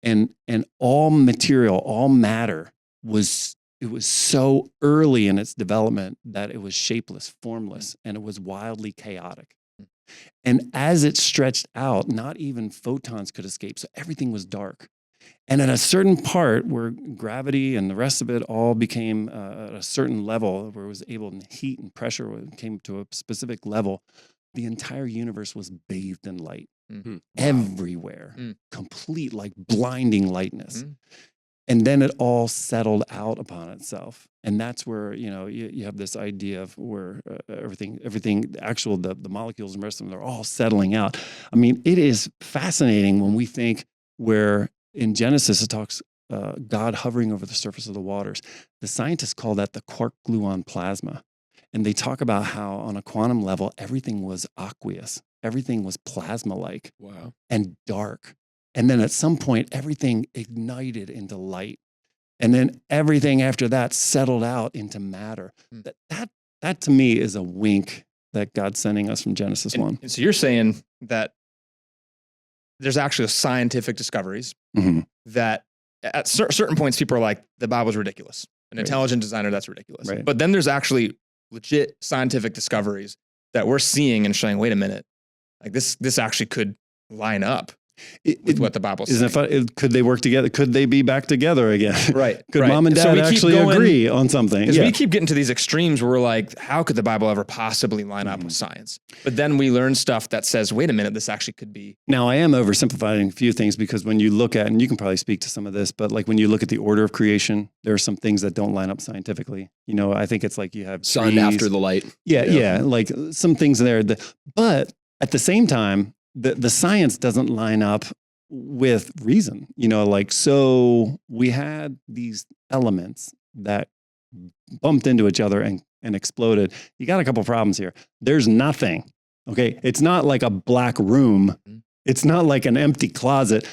And all material, all matter it was so early in its development that it was shapeless, formless, and it was wildly chaotic. And as it stretched out, not even photons could escape. So everything was dark. And at a certain part where gravity and the rest of it all became at a certain level where it was able to heat and pressure came to a specific level, the entire universe was bathed in light. Mm-hmm. Everywhere, complete like blinding lightness. Mm-hmm. And then it all settled out upon itself. And that's where, you have this idea of where everything, the molecules and the rest of them, they're all settling out. I mean, it is fascinating when we think where in Genesis it talks God hovering over the surface of the waters. The scientists call that the quark-gluon plasma. And they talk about how on a quantum level, everything was aqueous. Everything was plasma-like. Wow. And dark. And then at some point, everything ignited into light. And then everything after that settled out into matter. That to me is a wink that God's sending us from Genesis 1. And so you're saying that there's actually scientific discoveries that at certain points, people are like, the Bible's ridiculous. An intelligent designer, that's ridiculous. Right. But then there's actually legit scientific discoveries that we're seeing and showing, wait a minute, like this actually could line up. With what the Bible says. Could they work together? Could they be back together again? Right. Could mom and dad actually agree on something? Because we keep getting to these extremes where we're like, how could the Bible ever possibly line up with science? But then we learn stuff that says, wait a minute, this actually could be. Now, I am oversimplifying a few things because when you look at, and you can probably speak to some of this, but like when you look at the order of creation, there are some things that don't line up scientifically. I think it's like you have sun trees. After the light. Yeah. Like some things there. But at the same time, the science doesn't line up with reason, so we had these elements that bumped into each other and exploded. You got a couple problems here. There's nothing, okay? It's not like a black room. It's not like an empty closet.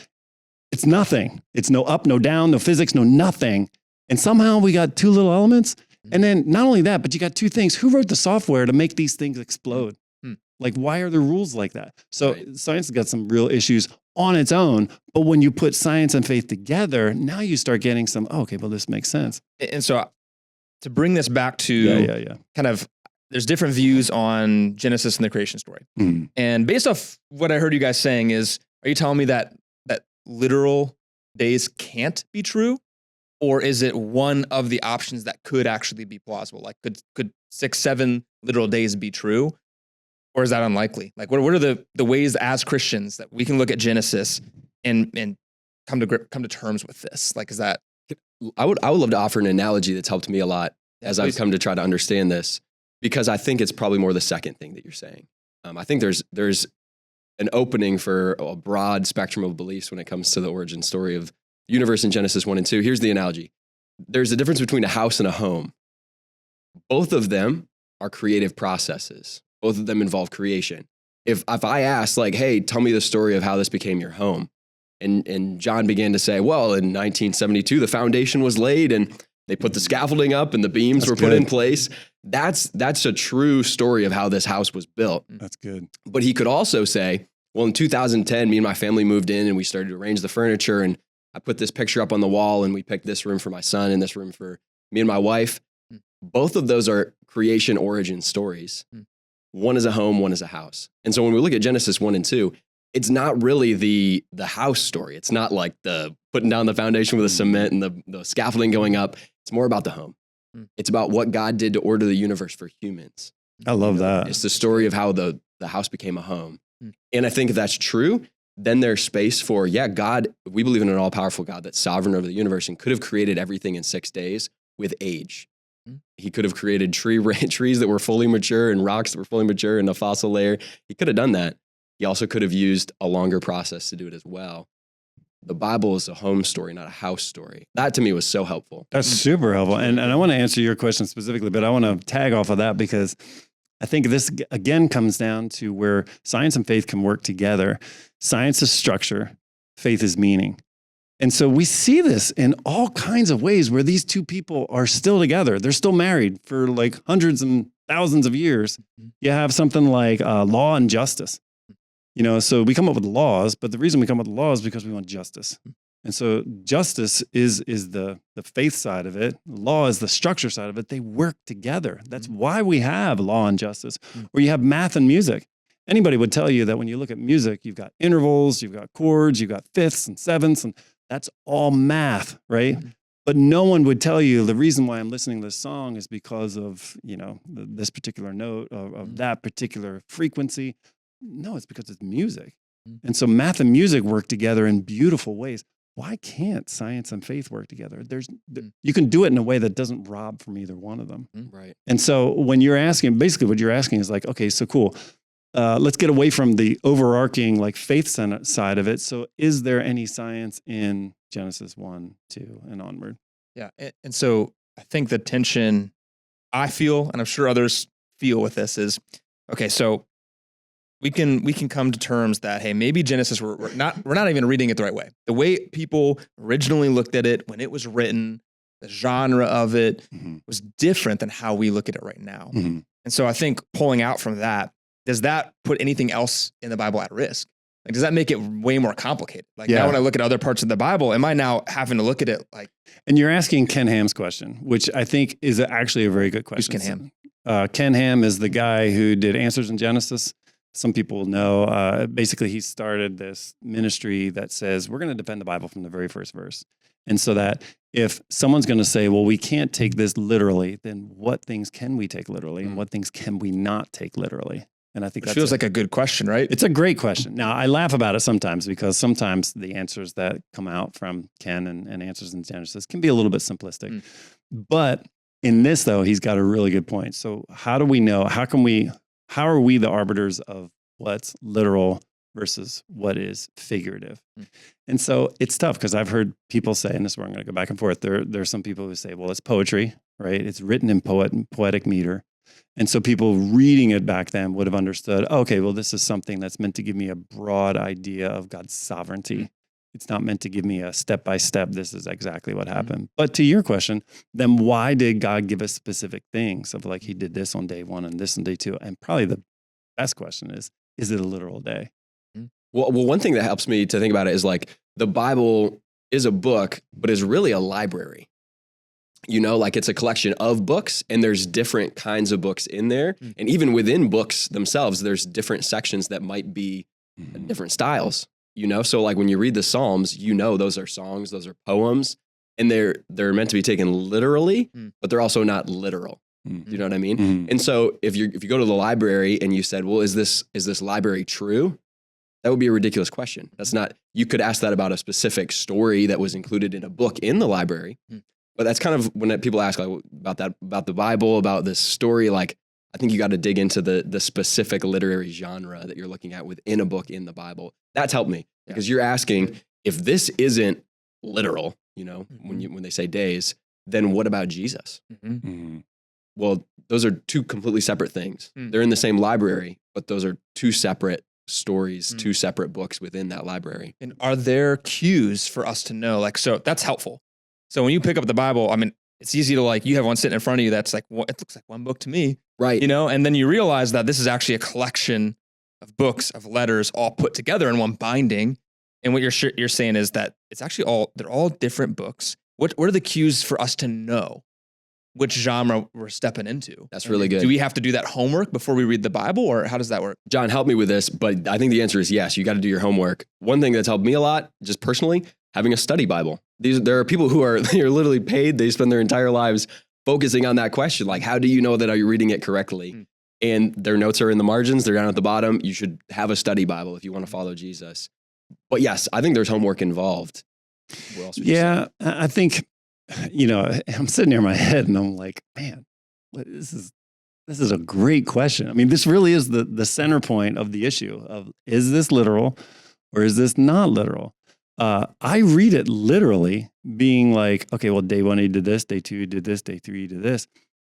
It's nothing. It's no up, no down, no physics, no nothing. And somehow we got two little elements. And then not only that, but you got two things. Who wrote the software to make these things explode? Like, why are there rules like that? So science has got some real issues on its own. But when you put science and faith together, now you start getting some, this makes sense. And so to bring this back to kind of, there's different views on Genesis and the creation story. And based off what I heard you guys saying are you telling me that literal days can't be true? Or is it one of the options that could actually be plausible? Like could 6-7 literal days be true? Or is that unlikely? Like, what are the ways as Christians that we can look at Genesis and come to terms with this? Like, is that? I would love to offer an analogy that's helped me a lot as I've come to try to understand this, because I think it's probably more the second thing that you're saying. I think there's an opening for a broad spectrum of beliefs when it comes to the origin story of the universe in Genesis 1 and 2. Here's the analogy. There's a difference between a house and a home. Both of them are creative processes. Both of them involve creation. If I asked, like, hey, tell me the story of how this became your home, and John began to say, well, in 1972, the foundation was laid and they put the scaffolding up and the beams were put in place. That's a true story of how this house was built. That's good. But he could also say, well, in 2010, me and my family moved in and we started to arrange the furniture, and I put this picture up on the wall and we picked this room for my son and this room for me and my wife. Both of those are creation origin stories. One is a home, one is a house. And so when we look at Genesis 1 and 2, it's not really the house story. It's not like the putting down the foundation with the cement and the scaffolding going up. It's more about the home. It's about what God did to order the universe for humans. I love that. It's the story of how the the house became a home. And I think if that's true, then there's space for, God, we believe in an all-powerful God that's sovereign over the universe and could have created everything in 6 days with age. He could have created trees that were fully mature and rocks that were fully mature in a fossil layer. He could have done that. He also could have used a longer process to do it as well. The Bible is a home story, not a house story. That to me was so helpful. That's super helpful. And I want to answer your question specifically, but I want to tag off of that because I think this, again, comes down to where science and faith can work together. Science is structure, faith is meaning. And so we see this in all kinds of ways where these two people are still together. They're still married for like hundreds and thousands of years. You have something like law and justice. So we come up with laws, but the reason we come up with laws is because we want justice. And so justice is the faith side of it. Law is the structure side of it. They work together. That's why we have law and justice. Or you have math and music. Anybody would tell you that when you look at music, you've got intervals, you've got chords, you've got fifths and sevenths, and that's all math, right? But no one would tell you the reason why I'm listening to this song is because of, this particular note of that particular frequency. No, it's because it's music. And so math and music work together in beautiful ways. Why can't science and faith work together? You can do it in a way that doesn't rob from either one of them. Right. And so when you're asking, basically what you're asking is like, okay, so cool. Let's get away from the overarching like faith side of it. So is there any science in Genesis 1, 2, and onward? Yeah. And so I think the tension I feel, and I'm sure others feel with this is, okay, so we can come to terms that, hey, maybe Genesis, we're not even reading it the right way. The way people originally looked at it when it was written, the genre of it was different than how we look at it right now. And so I think pulling out from that, does that put anything else in the Bible at risk? Like, does that make it way more complicated? Like now when I look at other parts of the Bible, am I now having to look at it like? And you're asking Ken Ham's question, which I think is actually a very good question. Who's Ken Ham? Ken Ham is the guy who did Answers in Genesis. Some people know, basically he started this ministry that says, we're going to defend the Bible from the very first verse. And so that if someone's going to say, well, we can't take this literally, then what things can we take literally and what things can we not take literally? And I think that feels like a good question, right? It's a great question. Now, I laugh about it sometimes because sometimes the answers that come out from Ken and Answers in Genesis can be a little bit simplistic. But in this, though, he's got a really good point. So how do we know? How are we the arbiters of what's literal versus what is figurative? And so it's tough because I've heard people say, and this is where I'm going to go back and forth. There's some people who say, well, it's poetry, right? It's written in poetic meter. And so people reading it back then would have understood, okay, well, this is something that's meant to give me a broad idea of God's sovereignty. It's not meant to give me a step-by-step, this is exactly what happened. But to your question, then why did God give us specific things of like he did this on day 1 and this on day 2? And probably the best question is it a literal day? Well, one thing that helps me to think about it is like the Bible is a book, but is really a library. Like it's a collection of books and there's different kinds of books in there. And even within books themselves, there's different sections that might be different styles, So like when you read the Psalms, those are songs, those are poems, and they're meant to be taken literally, but they're also not literal. Do you know what I mean? And so if you go to the library and you said, well, is this library true? That would be a ridiculous question. That's not, you could ask that about a specific story that was included in a book in the library. But that's kind of when people ask like, about the Bible, about this story, like I think you got to dig into the specific literary genre that you're looking at within a book in the Bible. That's helped me because you're asking if this isn't literal, when they say days, then what about Jesus? Well, those are two completely separate things. They're in the same library, but those are two separate stories, two separate books within that library. And are there cues for us to know? Like, so that's helpful. So when you pick up the Bible, I mean, it's easy to like, you have one sitting in front of you that's like, well, it looks like one book to me. Right. And then you realize that this is actually a collection of books, of letters, all put together in one binding. And what you're saying is that it's actually they're all different books. What are the cues for us to know which genre we're stepping into? That's really good. Do we have to do that homework before we read the Bible, or how does that work? John, help me with this, but I think the answer is yes. You got to do your homework. One thing that's helped me a lot, just personally, having a study Bible. There are people who are literally paid. They spend their entire lives focusing on that question. Like, how do you know that are you reading it correctly? and their notes are in the margins. They're down at the bottom. You should have a study Bible if you want to follow Jesus. But yes, I think there's homework involved. What else would you say? I think, I'm sitting here in my head and I'm like, man, this is a great question. I mean, this really is the center point of the issue of, is this literal or is this not literal? I read it literally being like, okay, well, day 1, he did this, day 2, he did this, day 3, he did this.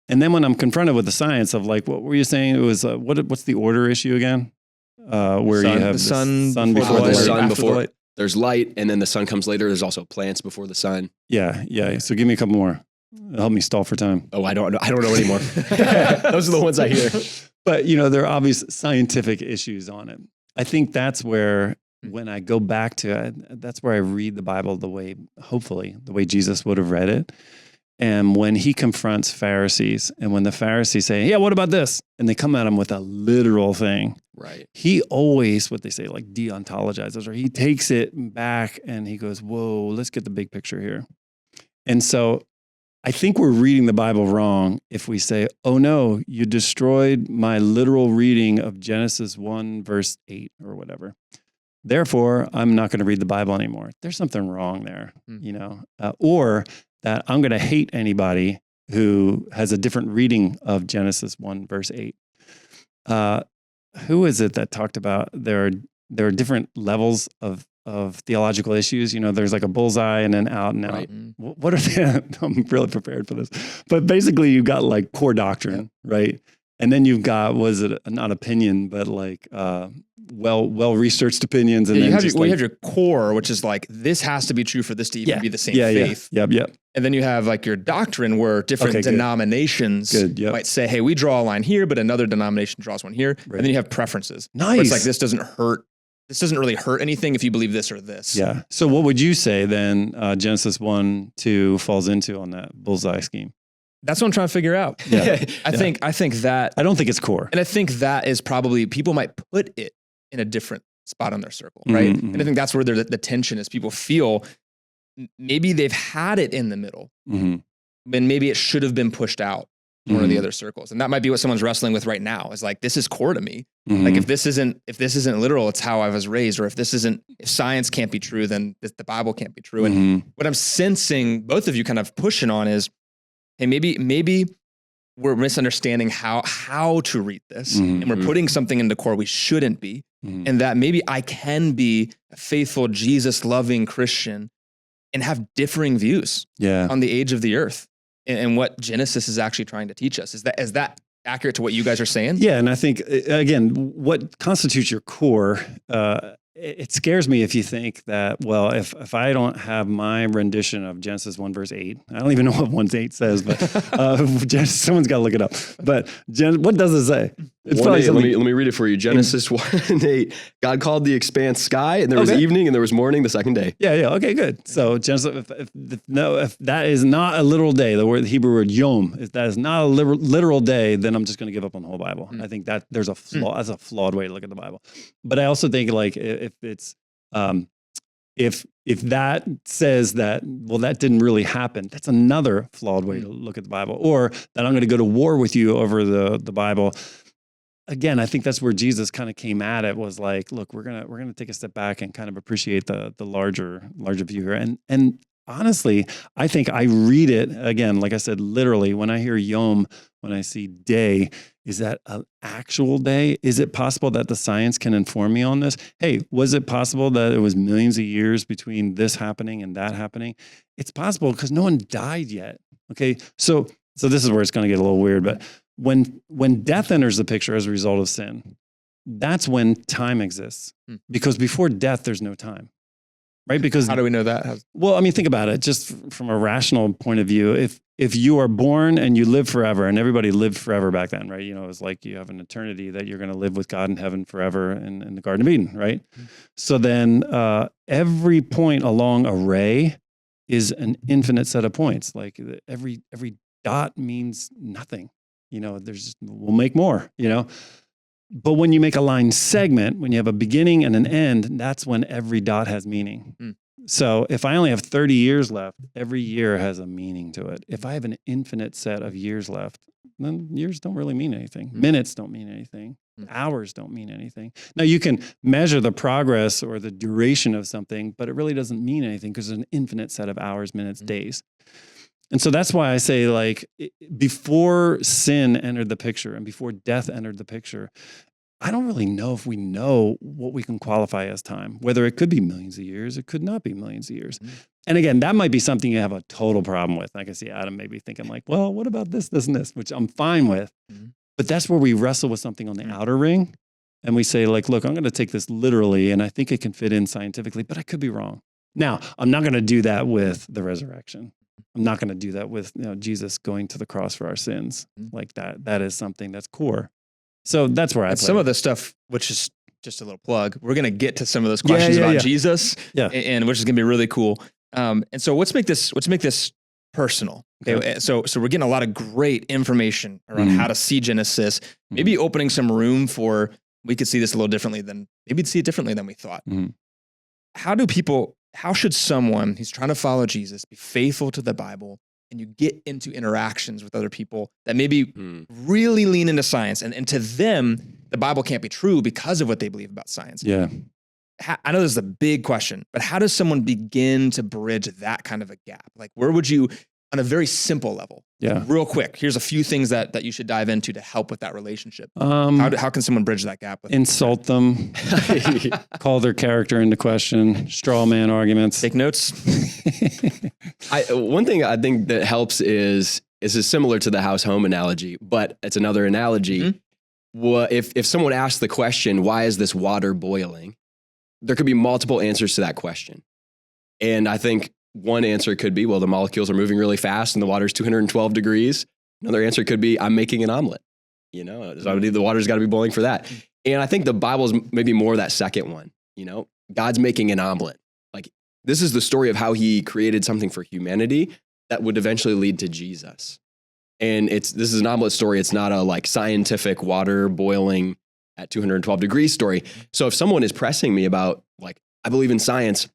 And then when I'm confronted with the science of like, what were you saying? It was, what's the order issue again? Where you have the sun before the light. Sun before light. There's light, and then the sun comes later. There's also plants before the sun. Yeah. So give me a couple more. Help me stall for time. Oh, I don't know anymore. Those are the ones I hear. But, there are obvious scientific issues on it. I think that's where, when I go back to it, that's where I read the Bible hopefully, the way Jesus would have read it. And when he confronts Pharisees, and when the Pharisees say, yeah, what about this? And they come at him with a literal thing. Right. He always, what they say, like deontologizes, or he takes it back and he goes, whoa, let's get the big picture here. And so I think we're reading the Bible wrong if we say, oh no, you destroyed my literal reading of Genesis 1, verse 8 or whatever. Therefore, I'm not going to read the Bible anymore. There's something wrong there, or that I'm going to hate anybody who has a different reading of Genesis 1, verse 8. Who is it that talked about there are different levels of theological issues? There's like a bullseye and then out and out. Right. What are they? I'm really prepared for this. But basically, you've got like core doctrine, right? And then you've got, was it not opinion, but like well-researched opinions. And you then have your core, which is like, this has to be true for this to even be the same faith. Yep. And then you have like your doctrine where different denominations might say, hey, we draw a line here, but another denomination draws one here. Right. And then you have preferences. Nice. Where it's like, this doesn't really hurt anything if you believe this or this. Yeah. So what would you say then Genesis 1, 2 falls into on that bullseye scheme? That's what I'm trying to figure out. Yeah. I think that. I don't think it's core. And I think that is probably, people might put it in a different spot on their circle, right? Mm-hmm. And I think that's where the tension is. People feel maybe they've had it in the middle, mm-hmm. but maybe it should have been pushed out to one of the other circles. And that might be what someone's wrestling with right now, is like, this is core to me. Mm-hmm. Like if this isn't literal, it's how I was raised. Or if science can't be true, then the Bible can't be true. And what I'm sensing both of you kind of pushing on is, hey, maybe we're misunderstanding how to read this, and we're putting something into core we shouldn't be, and that maybe I can be a faithful, Jesus-loving Christian and have differing views on the age of the earth and what Genesis is actually trying to teach us. Is that accurate to what you guys are saying? Yeah, and I think, again, what constitutes your core, it scares me if you think that, well, if I don't have my rendition of Genesis 1, verse 8, I don't even know what 1-8 says, but someone's got to look it up. But what does it say? It's let me read it for you. Genesis 1:8. God called the expanse sky, and there was evening, and there was morning the second day. Yeah. Okay, good. So Genesis, if that is not a literal day, the Hebrew word yom, if that is not a literal day, then I'm just going to give up on the whole Bible. I think that there's a flaw. That's a flawed way to look at the Bible. But I also think like if it's if that says that, well, that didn't really happen, that's another flawed way to look at the Bible. Or that I'm going to go to war with you over the Bible. Again, I think that's where Jesus kind of came at it, was like, look, we're gonna take a step back and kind of appreciate the larger view here. And honestly, I think I read it, again, like I said, literally, when I hear yom, when I see day, is that an actual day? Is it possible that the science can inform me on this? Hey, was it possible that it was millions of years between this happening and that happening? It's possible because no one died yet. Okay, so this is where it's going to get a little weird, but when death enters the picture as a result of sin, that's when time exists. Because before death, there's no time. Right? Because how do we know that? Well, I mean, think about it. Just from a rational point of view, if you are born and you live forever, and everybody lived forever back then, right? You know, it's like you have an eternity that you're going to live with God in heaven forever in the Garden of Eden, right? So then every point along a ray is an infinite set of points. Like every dot means nothing. You know, we'll make more, you know. But when you make a line segment, when you have a beginning and an end, that's when every dot has meaning. So if I only have 30 years left, every year has a meaning to it. If I have an infinite set of years left, then years don't really mean anything. Minutes don't mean anything. Hours don't mean anything. Now you can measure the progress or the duration of something, but it really doesn't mean anything because there's an infinite set of hours, minutes, days. And so that's why I say, like, before sin entered the picture and before death entered the picture, I don't really know if we know what we can qualify as time, whether it could be millions of years, it could not be millions of years. And again, that might be something you have a total problem with. I can see Adam maybe thinking like, well, what about this, this, and this, which I'm fine with. But that's where we wrestle with something on the outer ring. And we say like, look, I'm going to take this literally, and I think it can fit in scientifically, but I could be wrong. Now, I'm not going to do that with the resurrection. I'm not going to do that with Jesus going to the cross for our sins. Like that is something that's core. So that's where I play. Some of the stuff, which is just a little plug, we're going to get to some of those questions about Jesus, and which is going to be really cool. And so let's make this personal. Okay. So we're getting a lot of great information around how to see Genesis, maybe opening some room for, we could see this a little differently than, maybe see it differently than we thought. How should someone who's trying to follow Jesus be faithful to the Bible, and you get into interactions with other people that maybe really lean into science, and to them, the Bible can't be true because of what they believe about science. Yeah. I know this is a big question, but how does someone begin to bridge that kind of a gap? Like, where would you, on a very simple level, real quick, here's a few things that you should dive into to help with that relationship. How can someone bridge that gap? Insult them, call their character into question, straw man arguments. Take notes. One thing I think that helps is similar to the house-home analogy, but it's another analogy. Well, if someone asks the question, why is this water boiling? There could be multiple answers to that question. And I think one answer could be, well, the molecules are moving really fast and the water's 212 degrees. Another answer could be, I'm making an omelet. So the water's got to be boiling for that. And I think the Bible is maybe more that second one. God's making an omelet. Like, this is the story of how he created something for humanity that would eventually lead to Jesus. And this is an omelet story. It's not a like scientific water boiling at 212 degrees story. So if someone is pressing me about like, I believe in science,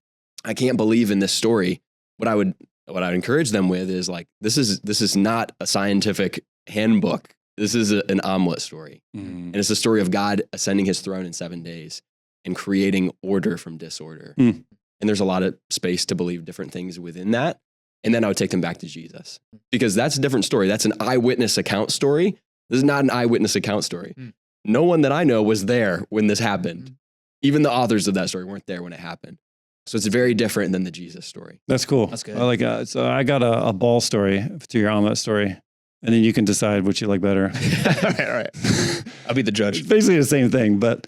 I can't believe in this story, what I would encourage them with is like, this is not a scientific handbook. This is an omelet story. And it's a story of God ascending his throne in 7 days and creating order from disorder. And there's a lot of space to believe different things within that. And then I would take them back to Jesus, because that's a different story. That's an eyewitness account story. This is not an eyewitness account story. No one that I know was there when this happened. Even the authors of that story weren't there when it happened. So it's very different than the Jesus story. That's cool. That's good. I like so I got a ball story to your omelet story, and then you can decide which you like better. All right. I'll be the judge. It's basically the same thing, but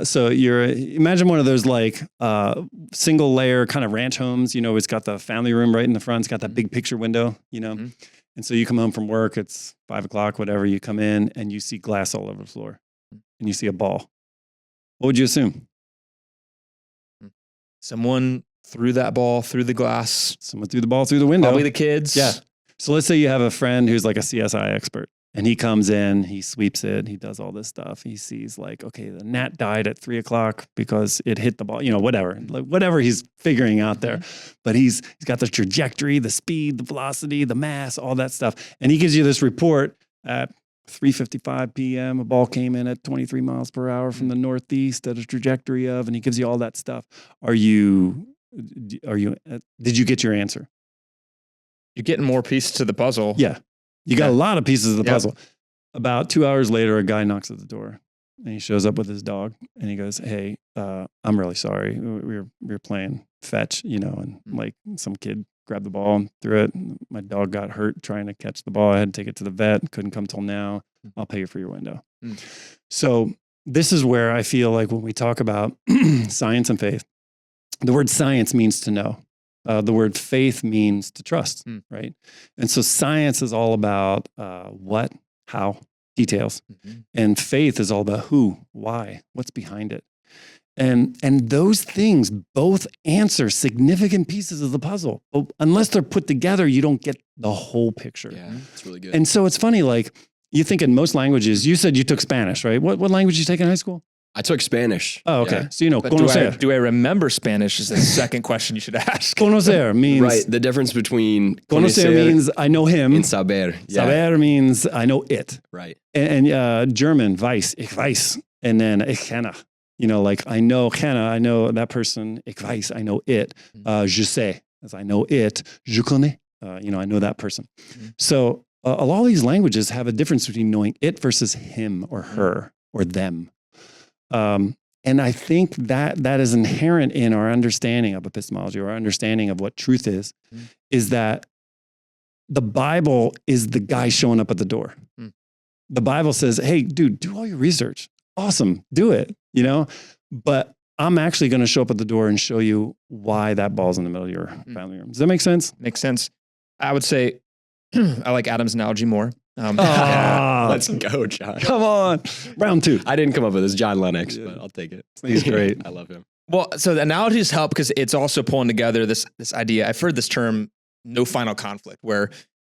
so imagine one of those like single layer kind of ranch homes. It's got the family room right in the front. It's got that big picture window. And so you come home from work. It's 5 o'clock, whatever. You come in and you see glass all over the floor, and you see a ball. What would you assume? Someone threw that ball through the glass. Someone threw the ball through the window. Probably the kids. Yeah. So let's say you have a friend who's like a CSI expert, and he comes in, he sweeps it, he does all this stuff. He sees like, okay, the gnat died at 3 o'clock because it hit the ball, whatever he's figuring out there. But he's got the trajectory, the speed, the velocity, the mass, all that stuff. And he gives you this report at 3:55 p.m. A ball came in at 23 miles per hour from the northeast at a trajectory of, and he gives you all that stuff. Did you get your answer? You're getting more pieces to the puzzle. Yeah. You got a lot of pieces of the puzzle. About 2 hours later, a guy knocks at the door, and he shows up with his dog, and he goes, hey, I'm really sorry. We were playing fetch, and like some kid grabbed the ball and threw it. My dog got hurt trying to catch the ball. I had to take it to the vet. Couldn't come till now. I'll pay you for your window. So this is where I feel like when we talk about science and faith, the word science means to know. The word faith means to trust, right? And so science is all about what, how, details. And faith is all about who, why, what's behind it. And those things both answer significant pieces of the puzzle. But unless they're put together, you don't get the whole picture. Yeah, that's really good. And so it's funny, like you think in most languages, you said you took Spanish, right? What language did you take in high school? I took Spanish. Oh, okay. Yeah. So, But conocer. do I remember Spanish is the second question you should ask. Conocer means... Right. The difference between Conocer means I know him. and saber. Yeah. Saber means I know it. Right. And German, weiß, ich weiß. And then ich kenne. Like I know that person, ich weiß, I know it. Je sais, as I know it. Je connais, I know that person. So a lot of these languages have a difference between knowing it versus him or her or them. And I think that is inherent in our understanding of epistemology, or our understanding of what truth is that the Bible is the guy showing up at the door. The Bible says, hey, dude, do all your research. Awesome, do it, But I'm actually going to show up at the door and show you why that ball's in the middle of your family room. Does that make sense? Makes sense. I would say I like Adam's analogy more. Let's go, John. Come on. Round 2. I didn't come up with this, John Lennox, but I'll take it. He's great. I love him. Well, so the analogies help because it's also pulling together this idea. I've heard this term, no final conflict, where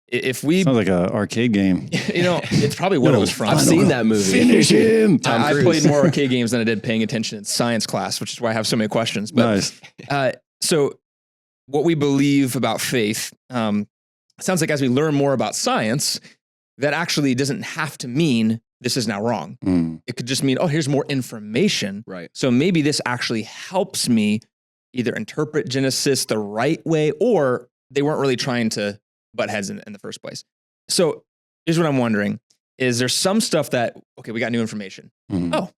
if we... Sounds like an arcade game. It's probably what it was from. I've seen that movie. Finish him. I played more arcade games than I did paying attention in science class, which is why I have so many questions. But, nice. So what we believe about faith, sounds like as we learn more about science, that actually doesn't have to mean this is now wrong. It could just mean, oh, here's more information. Right. So maybe this actually helps me either interpret Genesis the right way, or they weren't really trying to butt heads in the first place. So here's what I'm wondering. Is there some stuff that, okay, we got new information. Oh,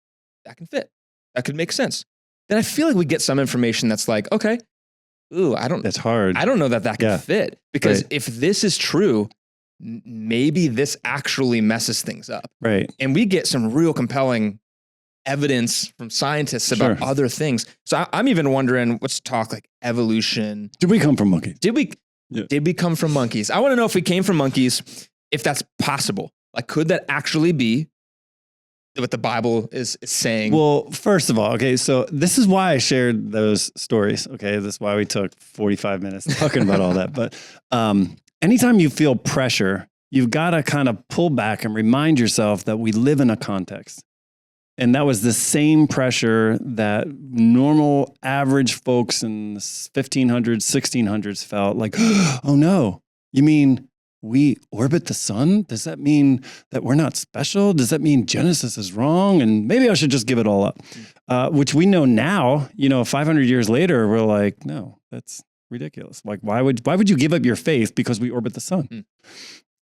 that can fit. That could make sense. Then I feel like we get some information that's like, okay, that's hard. I don't know that can fit. Because if this is true, maybe this actually messes things up. Right. And we get some real compelling evidence from scientists about other things. So I'm even wondering, let's talk like evolution. Did we come from monkeys? Did we come from monkeys? I want to know if we came from monkeys, if that's possible. Like, could that actually be what the Bible is saying? Well, first of all, okay, so this is why I shared those stories. Okay, this is why we took 45 minutes talking about all that. But anytime you feel pressure, you've got to kind of pull back and remind yourself that we live in a context. And that was the same pressure that normal average folks in the 1500s, 1600s felt like, oh no, you mean we orbit the sun? Does that mean that we're not special? Does that mean Genesis is wrong? And maybe I should just give it all up, which we know now, 500 years later, we're like, no, that's ridiculous. Like, why would you give up your faith because we orbit the sun?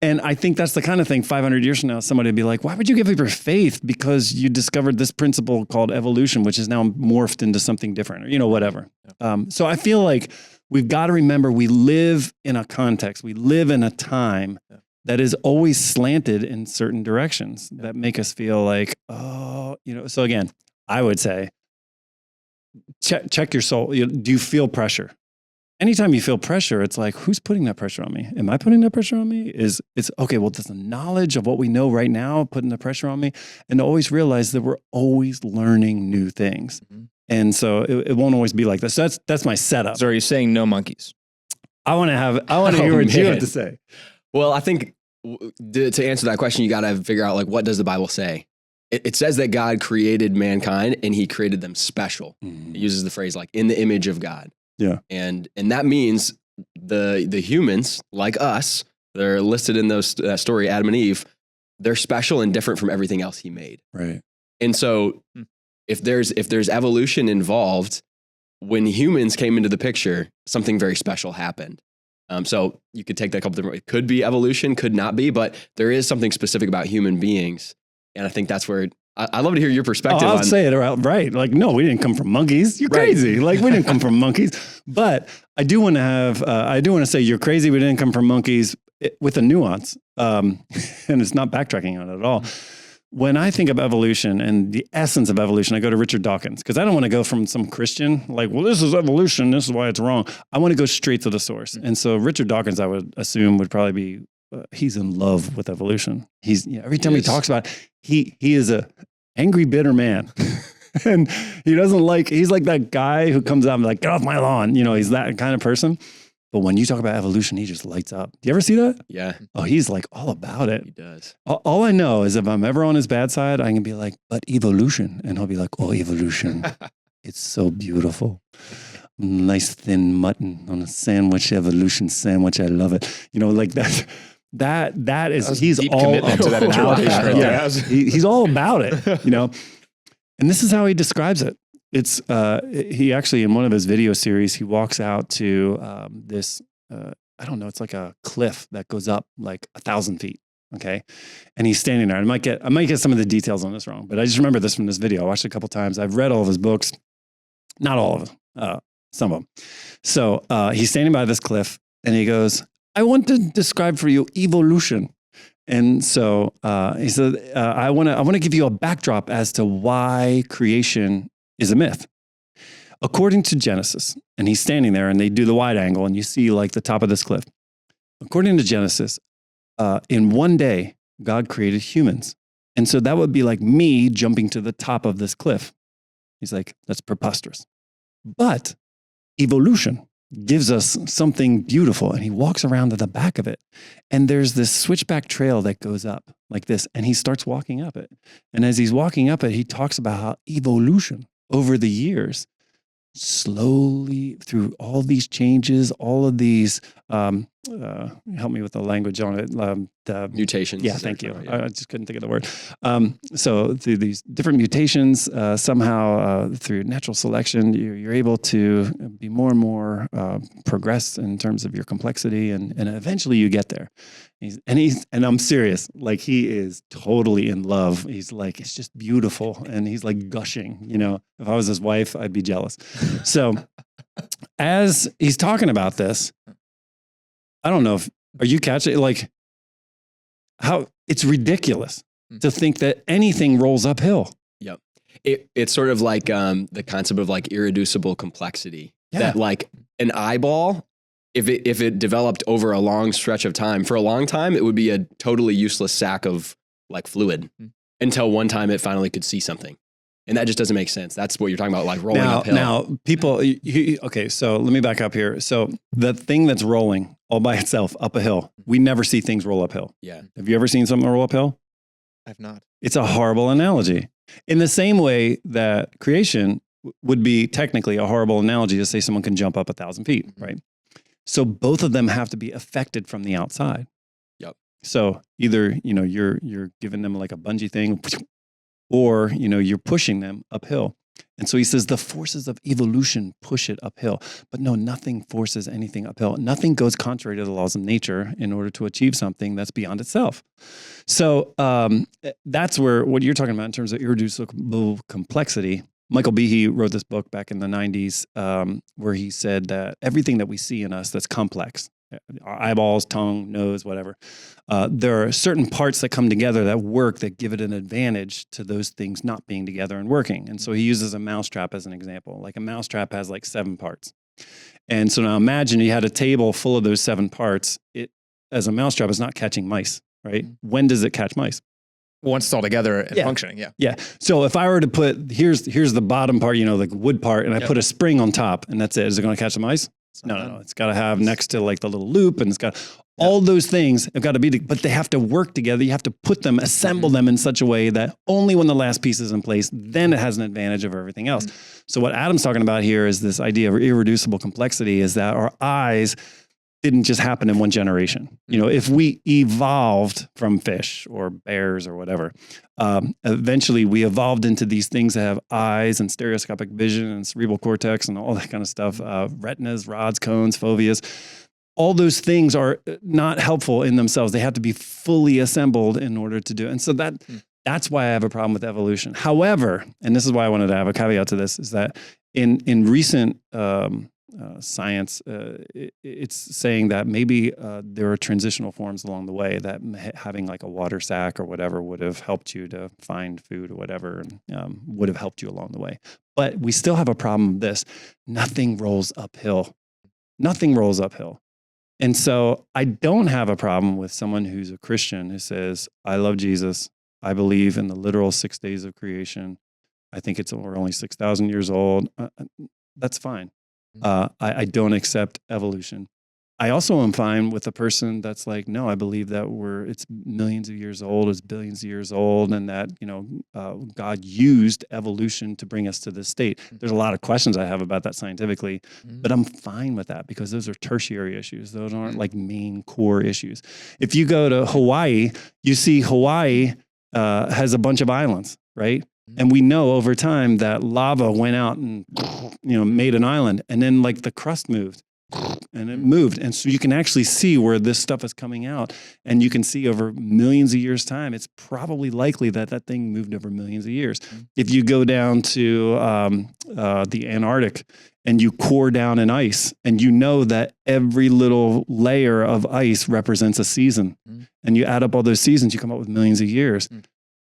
And I think that's the kind of thing 500 years from now, somebody would be like, why would you give up your faith because you discovered this principle called evolution, which is now morphed into something different, or, whatever. So I feel like we've got to remember we live in a context. We live in a time that is always slanted in certain directions that make us feel like, so again, I would say, check your soul. Do you feel pressure? Anytime you feel pressure, it's like, who's putting that pressure on me? Am I putting that pressure on me? It's okay, well, does the knowledge of what we know right now putting the pressure on me? And to always realize that we're always learning new things. And so it won't always be like this. So that's my setup. So are you saying no monkeys? I want to hear what you have to say. Well, I think to answer that question, you got to figure out, like, what does the Bible say? It says that God created mankind and he created them special. It uses the phrase like in the image of God. Yeah. And that means the humans like us, they're listed in that story, Adam and Eve, they're special and different from everything else he made. Right. And so if there's evolution involved, when humans came into the picture, something very special happened. So you could take that a couple different ways. It could be evolution, could not be, but there is something specific about human beings. And I think that's where I'd love to hear your perspective. I'll say it outright. Like, no, we didn't come from monkeys. You're crazy. Like, we didn't come from monkeys. But I do want to say you're crazy. We didn't come from monkeys with a nuance. And it's not backtracking on it at all. When I think of evolution and the essence of evolution, I go to Richard Dawkins, because I don't want to go from some Christian, like, well, this is evolution, this is why it's wrong. I want to go straight to the source. And so Richard Dawkins, I would assume, would probably be, he's in love with evolution. Every time he talks about it, he is a angry, bitter man. And he's like that guy who comes out and like, get off my lawn. He's that kind of person. But when you talk about evolution, he just lights up. Do you ever see that? Yeah, Oh, he's like all about it. he does. All I know is if I'm ever on his bad side, I can be like, but evolution. And he'll be like, oh, evolution. It's so beautiful. Nice thin mutton on a sandwich, evolution sandwich. I love it. You know, like that is, he's deep all commitment to that about interpretation right it. there. He's all about it, you know? And this is how he describes it. It's, he actually, in one of his video series, he walks out to this, I don't know, it's like a cliff that goes up like 1,000 feet. Okay. And he's standing there. I might get some of the details on this wrong, but I just remember this from this video. I watched it a couple of times. I've read all of his books, not all of them, some of them. So he's standing by this cliff and he goes, I want to describe for you evolution. And so he said, I want to give you a backdrop as to why creation is a myth. According to Genesis, and he's standing there and they do the wide angle and you see like the top of this cliff. According to Genesis, in one day, God created humans. And so that would be like me jumping to the top of this cliff. He's like, that's preposterous. But evolution gives us something beautiful. And he walks around to the back of it. And there's this switchback trail that goes up like this. And he starts walking up it. And as he's walking up it, he talks about how evolution over the years, slowly through all these changes, all of these, help me with the language on it. The Mutations. Yeah, thank you. Yeah. I just couldn't think of the word. So through these different mutations, somehow through natural selection, you're able to be more and more progressed in terms of your complexity, and eventually you get there. And I'm serious, like he is totally in love. He's like, it's just beautiful, and he's like gushing. You know, if I was his wife, I'd be jealous. So as he's talking about this, I don't know if, are you catching it? Like how it's ridiculous to think that anything rolls uphill. Yep. It's sort of like the concept of like irreducible complexity. Yeah. That like an eyeball, if it developed over a long stretch of time, for a long time, it would be a totally useless sack of like fluid until one time it finally could see something. And that just doesn't make sense. That's what you're talking about, like rolling uphill. Now, people, okay, so let me back up here. So the thing that's rolling all by itself up a hill, we never see things roll uphill. Yeah. Have you ever seen something roll uphill? I've not. It's a horrible analogy. In the same way that creation would be technically a horrible analogy to say someone can jump up 1,000 feet, right? So both of them have to be affected from the outside. Yep. So either, you know, you're giving them like a bungee thing, or, you know, you're pushing them uphill. And so he says the forces of evolution push it uphill. But no, nothing forces anything uphill. Nothing goes contrary to the laws of nature in order to achieve something that's beyond itself. So that's where what you're talking about in terms of irreducible complexity. Michael Behe wrote this book back in the 90s where he said that everything that we see in us that's complex, our eyeballs, tongue, nose, whatever, there are certain parts that come together that work that give it an advantage to those things not being together and working. And so he uses a mousetrap as an example. Like a mousetrap has like 7 parts. And so now imagine you had a table full of those 7 parts. It, as a mousetrap, is not catching mice, right? When does it catch mice? Once it's all together and functioning, yeah. Yeah. So if I were to put, here's the bottom part, you know, like wood part, and I put a spring on top, and that's it. Is it going to catch the mice? No. It's got to have next to like the little loop, and it's got all those things have got to be, but they have to work together. You have to put them, assemble them in such a way that only when the last piece is in place, then it has an advantage over everything else. So what Adam's talking about here is this idea of irreducible complexity, is that our eyes didn't just happen in one generation. You know, if we evolved from fish or bears or whatever, eventually we evolved into these things that have eyes and stereoscopic vision and cerebral cortex and all that kind of stuff, retinas, rods, cones, foveas. All those things are not helpful in themselves. They have to be fully assembled in order to do it. And so that's why I have a problem with evolution. However, and this is why I wanted to have a caveat to this, is that in recent science, it's saying that maybe there are transitional forms along the way that having like a water sack or whatever would have helped you to find food or whatever, and would have helped you along the way. But we still have a problem with this. Nothing rolls uphill. Nothing rolls uphill. And so I don't have a problem with someone who's a Christian who says, I love Jesus. I believe in the literal 6 days of creation. I think we're only 6,000 years old. That's fine. I don't accept evolution. I also am fine with a person that's like, no, I believe that it's millions of years old, it's billions of years old, and that, God used evolution to bring us to this state. There's a lot of questions I have about that scientifically, but I'm fine with that because those are tertiary issues. Those aren't like main core issues. If you go to Hawaii, you see Hawaii has a bunch of islands, right? And we know over time that lava went out and, made an island, and then like the crust moved. And it moved. And so you can actually see where this stuff is coming out. And you can see over millions of years' time, it's probably likely that that thing moved over millions of years. If you go down to the Antarctic and you core down an ice, and you know that every little layer of ice represents a season, and you add up all those seasons, you come up with millions of years.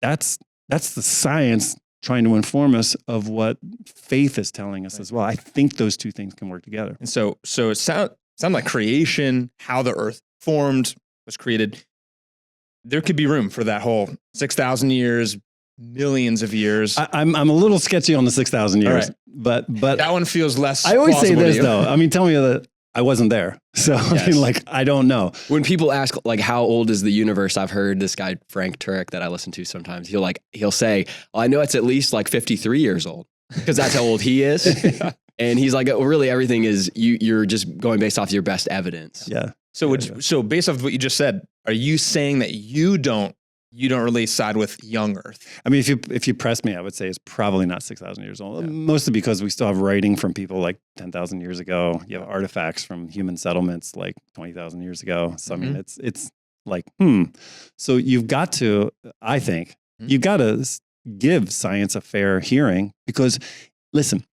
That's the science trying to inform us of what faith is telling us as well. I think those two things can work together. And so it sound like creation, how the earth formed, was created. There could be room for that whole 6,000 years, millions of years. I'm a little sketchy on the 6,000 years, right. but that one feels less. I always say this though. I mean, tell me that I wasn't there. So I mean, like, I don't know. When people ask like, how old is the universe? I've heard this guy, Frank Turek, that I listen to sometimes. He'll say, well, I know it's at least like 53 years old because that's how old he is. And he's like, really everything is, you're just going based off your best evidence. Yeah. So based off what you just said, are you saying that you don't really side with young Earth? I mean, if you press me, I would say it's probably not 6,000 years old. Yeah. Mostly because we still have writing from people like 10,000 years ago. You have artifacts from human settlements like 20,000 years ago. So I mean, it's like, So you've got to, I think, you've got to give science a fair hearing because, listen,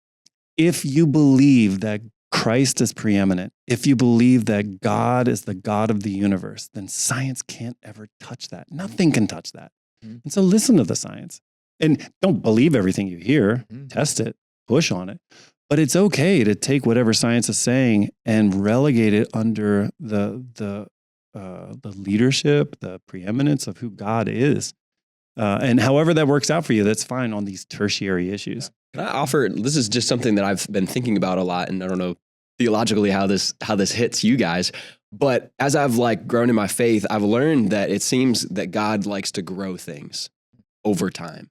if you believe that Christ is preeminent, if you believe that God is the God of the universe, then science can't ever touch that. Nothing can touch that. And so listen to the science. And don't believe everything you hear. Test it, push on it. But it's okay to take whatever science is saying and relegate it under the leadership, the preeminence of who God is. And however that works out for you, that's fine on these tertiary issues. Can I offer, this is just something that I've been thinking about a lot, and I don't know theologically how this hits you guys, but as I've like grown in my faith, I've learned that it seems that God likes to grow things over time.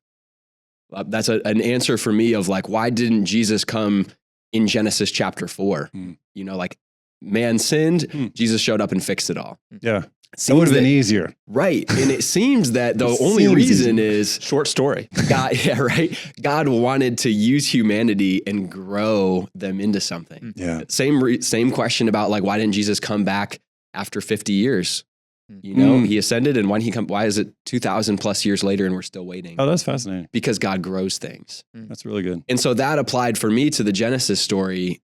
That's an answer for me of like, why didn't Jesus come in Genesis chapter 4? Like man sinned, Jesus showed up and fixed it all. Yeah. It would have been easier. Right. And it seems that the only reason is short story. God wanted to use humanity and grow them into something. Yeah. Same question about like, why didn't Jesus come back after 50 years? He ascended, and why is it 2,000 plus years later and we're still waiting? Oh, that's fascinating. Because God grows things. That's really good. And so that applied for me to the Genesis story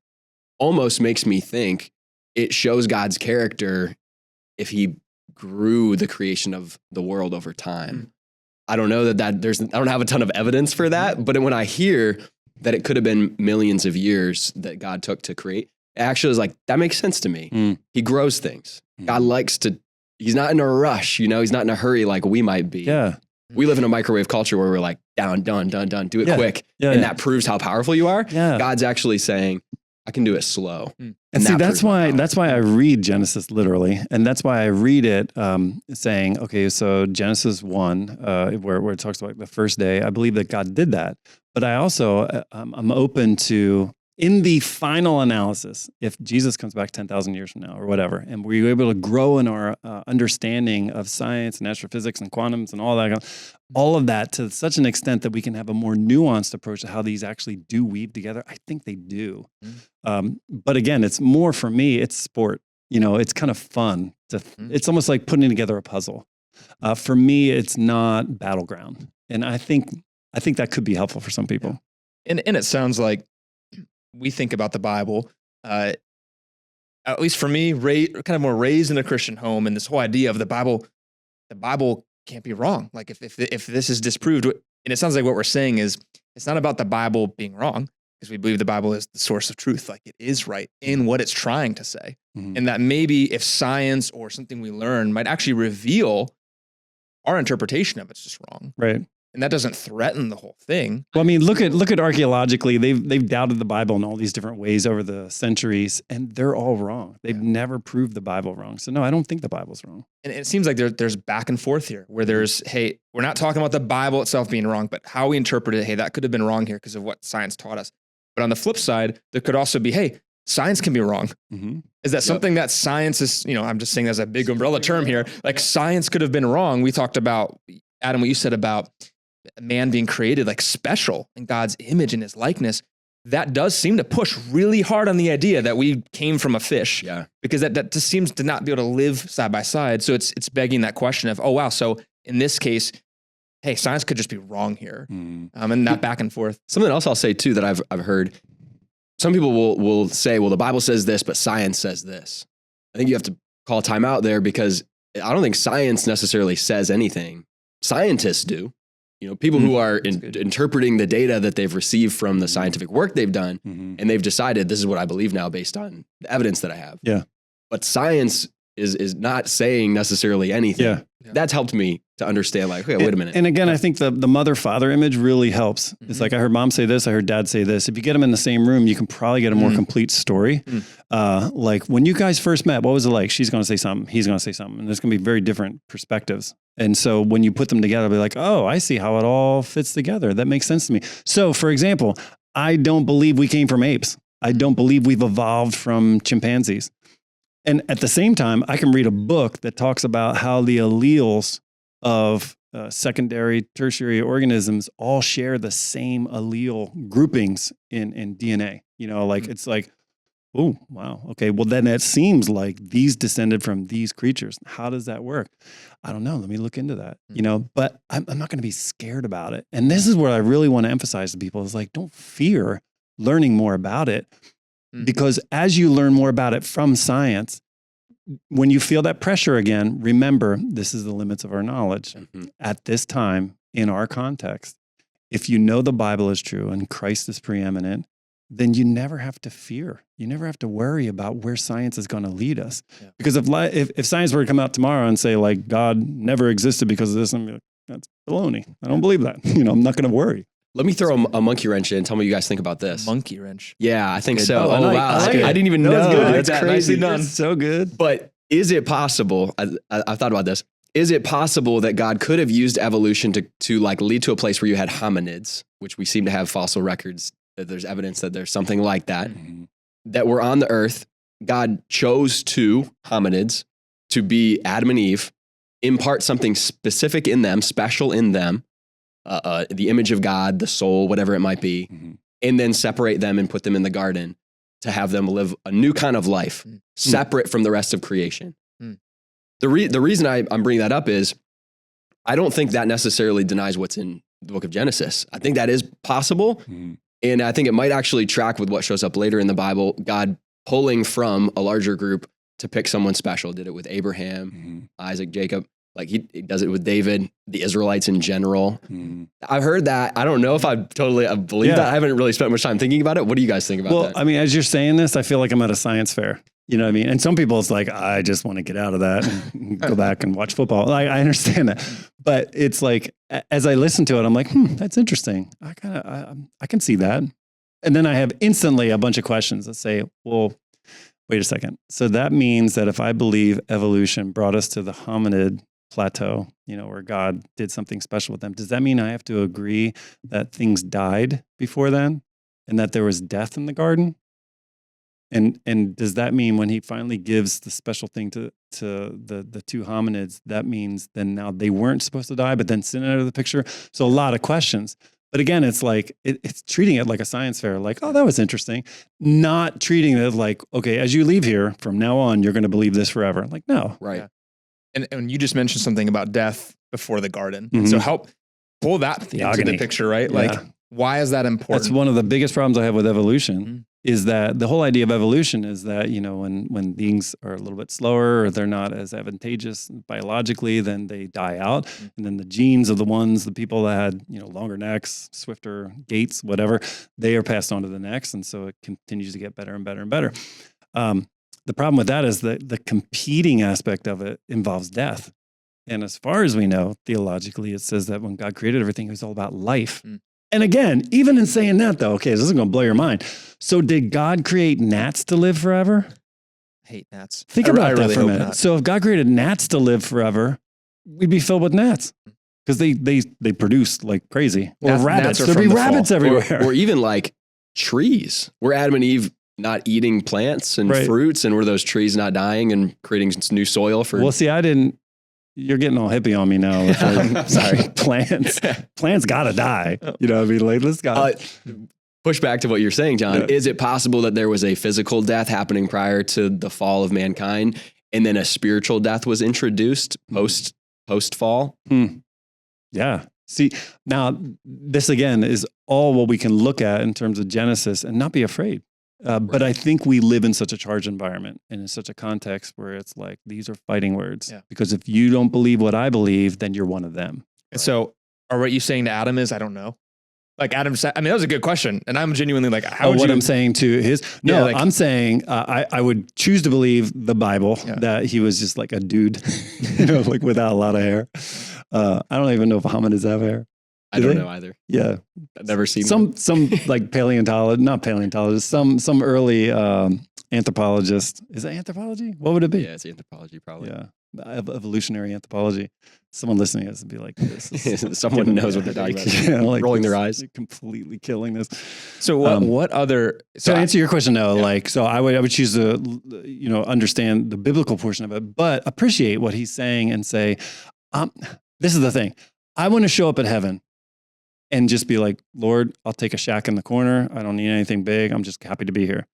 almost makes me think it shows God's character if he grew the creation of the world over time. I don't know I don't have a ton of evidence for that, but when I hear that it could have been millions of years that God took to create, it actually is like, that makes sense to me. He grows things. God likes to, he's not in a rush, he's not in a hurry like we might be. Yeah. We live in a microwave culture where we're like, done, do it quick. That proves how powerful you are. Yeah. God's actually saying, I can do it slow. And see, that's why I read Genesis literally. And that's why I read it saying, okay, so Genesis 1, where it talks about the first day, I believe that God did that. But I also, I'm open to, in the final analysis, if Jesus comes back 10,000 years from now or whatever, and we're able to grow in our understanding of science and astrophysics and quantums and all of that to such an extent that we can have a more nuanced approach to how these actually do weave together, I think they do. But again, it's more for me, it's sport. It's kind of fun. It's almost like putting together a puzzle. For me, it's not battleground. And I think that could be helpful for some people. And it sounds like we think about the Bible, at least for me, kind of more raised in a Christian home, and this whole idea of the Bible can't be wrong. Like if this is disproved, and it sounds like what we're saying is it's not about the Bible being wrong, because we believe the Bible is the source of truth, like it is right in what it's trying to say. And that maybe if science or something we learn might actually reveal our interpretation of it's just wrong. Right. and that doesn't threaten the whole thing. Well, I mean, look at archaeologically, they've doubted the Bible in all these different ways over the centuries, and they're all wrong. They've never proved the Bible wrong. So no, I don't think the Bible's wrong. And it seems like there's back and forth here, where there's, hey, we're not talking about the Bible itself being wrong, but how we interpret it. Hey, that could have been wrong here because of what science taught us. But on the flip side, there could also be, hey, science can be wrong. Mm-hmm. Is that something that science is, I'm just saying as a big umbrella term here, like science could have been wrong. We talked about, Adam, what you said about man being created like special in God's image and his likeness. That does seem to push really hard on the idea that we came from a fish. Yeah. Because that just seems to not be able to live side by side. So it's begging that question of, oh, wow. So in this case, hey, science could just be wrong here. And that back and forth. Something else I'll say too that I've heard, some people will say, well, the Bible says this, but science says this. I think you have to call time out there because I don't think science necessarily says anything. Scientists do. People who are interpreting the data that they've received from the scientific work they've done, and they've decided this is what I believe now based on the evidence that I have. Yeah. But science is not saying necessarily anything. Yeah. That's helped me to understand, like, okay, wait a minute. And again, I think the mother-father image really helps. It's like, I heard mom say this, I heard dad say this. If you get them in the same room, you can probably get a more complete story. Like when you guys first met, what was it like? She's going to say something, he's going to say something. And there's going to be very different perspectives. And so when you put them together, be like, oh, I see how it all fits together. That makes sense to me. So for example, I don't believe we came from apes. I don't believe we've evolved from chimpanzees. And at the same time, I can read a book that talks about how the alleles of secondary, tertiary organisms all share the same allele groupings in DNA. It's like, oh, wow. Okay. Well, then it seems like these descended from these creatures. How does that work? I don't know. Let me look into that, but I'm not going to be scared about it. And this is what I really want to emphasize to people is like, don't fear learning more about it. Because as you learn more about it from science, when you feel that pressure again, remember, this is the limits of our knowledge at this time in our context. If you know the Bible is true and Christ is preeminent, then you never have to fear. You never have to worry about where science is going to lead us. Yeah. Because if science were to come out tomorrow and say like God never existed because of this, I'm like, that's baloney. I don't believe that. I'm not going to worry. Let me throw a monkey wrench in and tell me what you guys think about this. Monkey wrench. Yeah, I think so. Oh, wow. I didn't even know. That's That's crazy. nicely done. That's so good. But is it possible, I've thought about this, is it possible that God could have used evolution to like lead to a place where you had hominids, which we seem to have fossil records, that there's evidence that there's something like that, that were on the earth. God chose two hominids to be Adam and Eve, impart something specific in them, special in them, the image of God, the soul, whatever it might be, and then separate them and put them in the garden to have them live a new kind of life, separate from the rest of creation. The reason I'm bringing that up is I don't think that necessarily denies what's in the book of Genesis. I think that is possible. And I think it might actually track with what shows up later in the Bible, God pulling from a larger group to pick someone special. Did it with Abraham, Isaac, Jacob. Like he does it with David, the Israelites in general. I've heard that. I don't know if I totally believe that. I haven't really spent much time thinking about it. What do you guys think about that? Well, I mean, as you're saying this, I feel like I'm at a science fair. You know what I mean? And some people, it's like, I just want to get out of that and go back and watch football. Like, I understand that. But it's like, as I listen to it, I'm like, that's interesting. I can see that. And then I have instantly a bunch of questions that say, well, wait a second. So that means that if I believe evolution brought us to the hominid plateau, where God did something special with them, does that mean I have to agree that things died before then and that there was death in the garden? And does that mean when he finally gives the special thing to the two hominids, that means then now they weren't supposed to die, but then sin out of the picture? So a lot of questions. But again, it's like, it's treating it like a science fair, like, oh, that was interesting. Not treating it like, okay, as you leave here, from now on, you're going to believe this forever. Like, no. Right. Yeah. And you just mentioned something about death before the garden. So help pull that into the picture, right? Yeah. Like, why is that important? That's one of the biggest problems I have with evolution. Is that the whole idea of evolution is that, when things are a little bit slower or they're not as advantageous biologically, then they die out. And then the genes of the people that had, longer necks, swifter gaits, whatever, they are passed on to the next. And so it continues to get better and better and better. The problem with that is that the competing aspect of it involves death. And as far as we know, theologically, it says that when God created everything, it was all about life. And again, even in saying that, though, okay, this is going to blow your mind. So did God create gnats to live forever? I hate gnats. Think about that for a minute. So if God created gnats to live forever, we'd be filled with gnats because they produce like crazy. Or rabbits. There'd be rabbits everywhere. Or even like trees. Were Adam and Eve not eating plants and fruits, and were those trees not dying and creating new soil for? Well, see, you're getting all hippie on me now. Like, sorry, plants gotta die. You know what I mean? Like, let's go. Push back to what you're saying, John. Yeah. Is it possible that there was a physical death happening prior to the fall of mankind, and then a spiritual death was introduced post fall? Yeah. See, now this again is all what we can look at in terms of Genesis and not be afraid. But I think we live in such a charged environment and in such a context where it's like, these are fighting words. Yeah. Because if you don't believe what I believe, then you're one of them. Right? So are what you saying to Adam is, I don't know. Like Adam said, I mean, that was a good question. And I'm genuinely like, I'm saying to his, I'm saying I would choose to believe the Bible, that he was just like a dude, like without a lot of hair. I don't even know if hominids have hair. I don't know either. Yeah. I've never seen some like not paleontologist, some early anthropologist. Is that anthropology? What would it be? Yeah, it's anthropology probably. Yeah. Evolutionary anthropology. Someone listening to this would be like, this is someone knows what they're talking about. Like rolling their eyes. Completely killing this. So what other... So to answer your question, no, so I would choose to, understand the biblical portion of it, but appreciate what he's saying and say, this is the thing. I want to show up at heaven and just be like, Lord, I'll take a shack in the corner. I don't need anything big. I'm just happy to be here.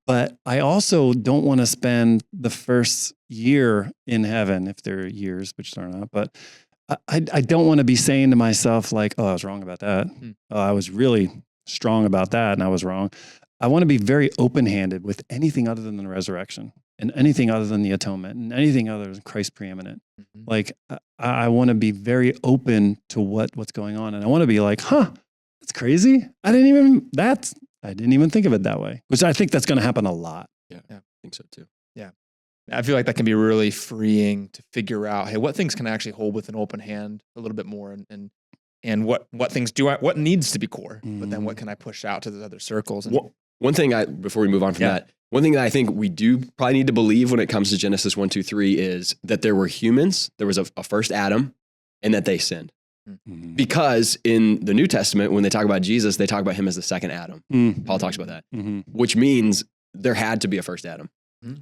But I also don't want to spend the first year in heaven, if there are years, which they're not, but I don't want to be saying to myself like, oh, I was wrong about that. Oh, I was really strong about that and I was wrong. I want to be very open-handed with anything other than the resurrection and anything other than the atonement and anything other than Christ preeminent. Like I want to be very open to what's going on. And I want to be like, that's crazy. I didn't even think of it that way, which I think that's going to happen a lot. Yeah, I think so too. Yeah. I feel like that can be really freeing to figure out, hey, what things can I actually hold with an open hand a little bit more and what things what needs to be core, but then what can I push out to the other circles? And one thing before we move on from that, one thing that I think we do probably need to believe when it comes to Genesis 1, 2, 3 is that there were humans, there was a first Adam, and that they sinned. Because in the New Testament, when they talk about Jesus, they talk about him as the second Adam. Paul talks about that, which means there had to be a first Adam,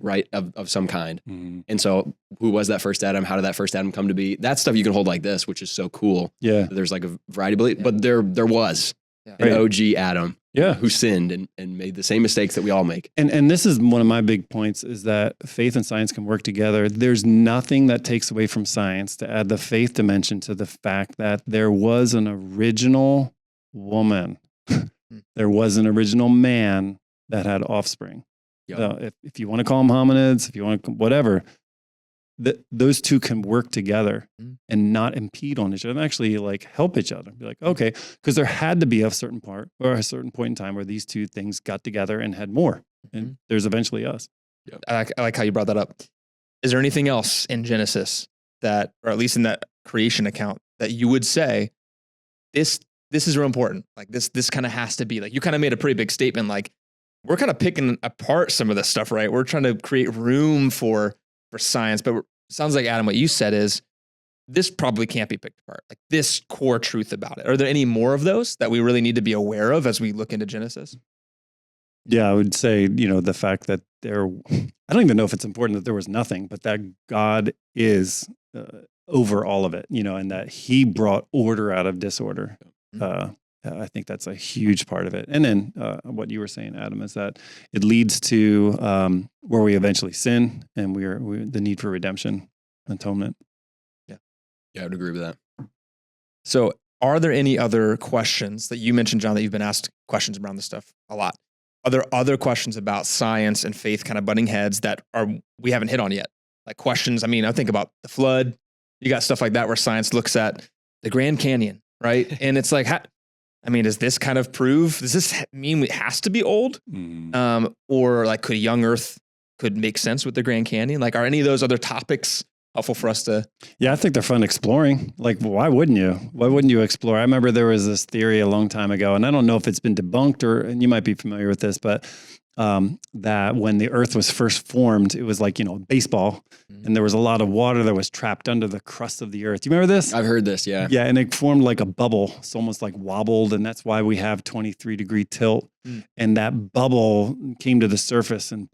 right, of some kind. And so who was that first Adam? How did that first Adam come to be? That's stuff you can hold like this, which is so cool. Yeah. There's like a variety of belief, but there was an OG Adam who sinned and made the same mistakes that we all make. And this is one of my big points is that faith and science can work together. There's nothing that takes away from science to add the faith dimension to the fact that there was an original woman. There was an original man that had offspring. So if you want to call them hominids, if you want to, whatever, those two can work together and not impede on each other and actually like help each other. Be like, okay, because there had to be a certain part or a certain point in time where these two things got together and had more. And there's eventually us. I like how you brought that up. Is there anything else in Genesis that, or at least in that creation account, that you would say, this is real important? Like this kind of has to be, like, you kind of made a pretty big statement, like, we're kind of picking apart some of this stuff, right? We're trying to create room for science, but it sounds like, Adam, what you said is this probably can't be picked apart. Like this core truth about it. Are there any more of those that we really need to be aware of as we look into Genesis? Yeah, I would say, the fact that I don't even know if it's important that there was nothing, but that God is over all of it, and that he brought order out of disorder. I think that's a huge part of it. And then what you were saying, Adam, is that it leads to where we eventually sin and the need for redemption, atonement. Yeah, I would agree with that. So are there any other questions that you mentioned, John, that you've been asked questions around this stuff a lot? Are there other questions about science and faith kind of butting heads that we haven't hit on yet? Like questions, I think about the flood. You got stuff like that where science looks at the Grand Canyon, right? And it's like, does this kind of prove, does this mean it has to be old? Or like could young Earth could make sense with the Grand Canyon? Like, are any of those other topics helpful for us to. Yeah, I think they're fun exploring. Like, why wouldn't you? Why wouldn't you explore? I remember there was this theory a long time ago, and I don't know if it's been debunked and you might be familiar with this, but that when the earth was first formed, it was like, baseball, and there was a lot of water that was trapped under the crust of the earth. Do you remember this? I've heard this, yeah. Yeah, and it formed like a bubble. It's almost like wobbled, and that's why we have 23-degree tilt. And that bubble came to the surface and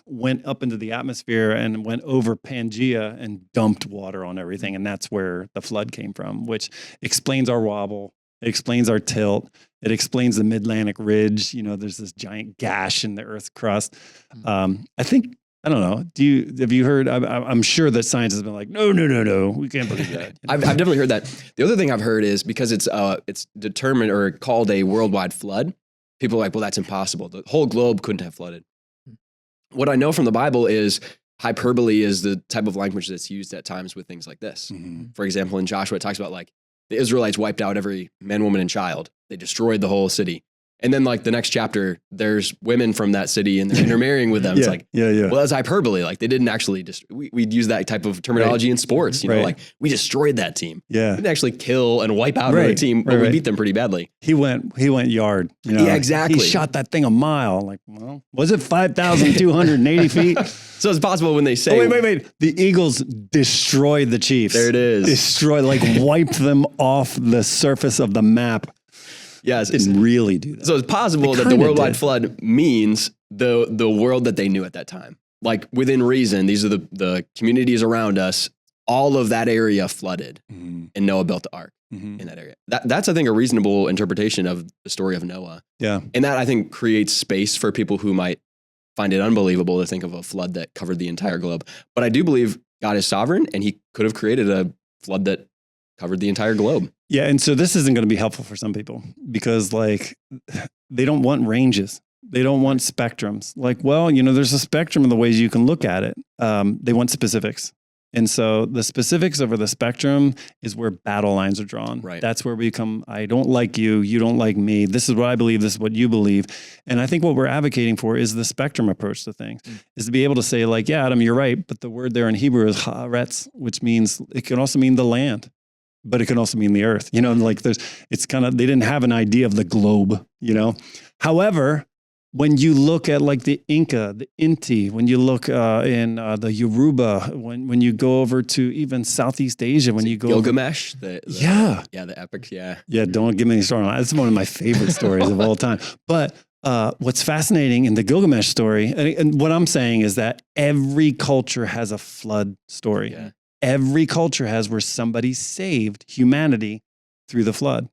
went up into the atmosphere and went over Pangea and dumped water on everything. And that's where the flood came from, which explains our wobble. It explains our tilt. It explains the Mid-Atlantic ridge. There's this giant gash in the Earth's crust. I don't know. Have you heard? I'm sure that science has been like, no, we can't believe that. I've definitely heard that. The other thing I've heard is because it's determined or called a worldwide flood, people are like, well, that's impossible. The whole globe couldn't have flooded. What I know from the Bible is hyperbole is the type of language that's used at times with things like this. For example, in Joshua, it talks about like the Israelites wiped out every man, woman, and child. They destroyed the whole city. And then like the next chapter, there's women from that city and they're intermarrying with them. It's like, well, that's hyperbole. Like they didn't actually we'd use that type of terminology in sports, like we destroyed that team. Yeah. We didn't actually kill and wipe out another team, but we beat them pretty badly. He went yard. Yeah, exactly. He shot that thing a mile. Like, well, was it 5,280 feet? So it's possible when they say, wait. The Eagles destroyed the Chiefs. There it is. Destroyed, like wiped them off the surface of the map. Yes, didn't really do that. So it's possible that the worldwide flood means the world that they knew at that time. Like within reason, these are the communities around us. All of that area flooded, and Noah built the ark in that area. That's I think a reasonable interpretation of the story of Noah. Yeah, and that I think creates space for people who might find it unbelievable to think of a flood that covered the entire globe. But I do believe God is sovereign, and He could have created a flood that covered the entire globe. Yeah, and so this isn't going to be helpful for some people because like they don't want ranges. They don't want spectrums. Like, well, there's a spectrum of the ways you can look at it. They want specifics. And so the specifics over the spectrum is where battle lines are drawn. Right. That's where we come, I don't like you, you don't like me. This is what I believe, this is what you believe. And I think what we're advocating for is the spectrum approach to things, is to be able to say like, yeah, Adam, you're right. But the word there in Hebrew is haaretz, which means, it can also mean the land. But it can also mean the earth, like they didn't have an idea of the globe, However, when you look at like the Inca, the Inti, when you look in the Yoruba, when you go over to even Southeast Asia, when you go Gilgamesh, the epics, yeah. Don't give me any story on that. It's one of my favorite stories of all time. But what's fascinating in the Gilgamesh story, and what I'm saying is that every culture has a flood story. Yeah. Every culture has where somebody saved humanity through the flood.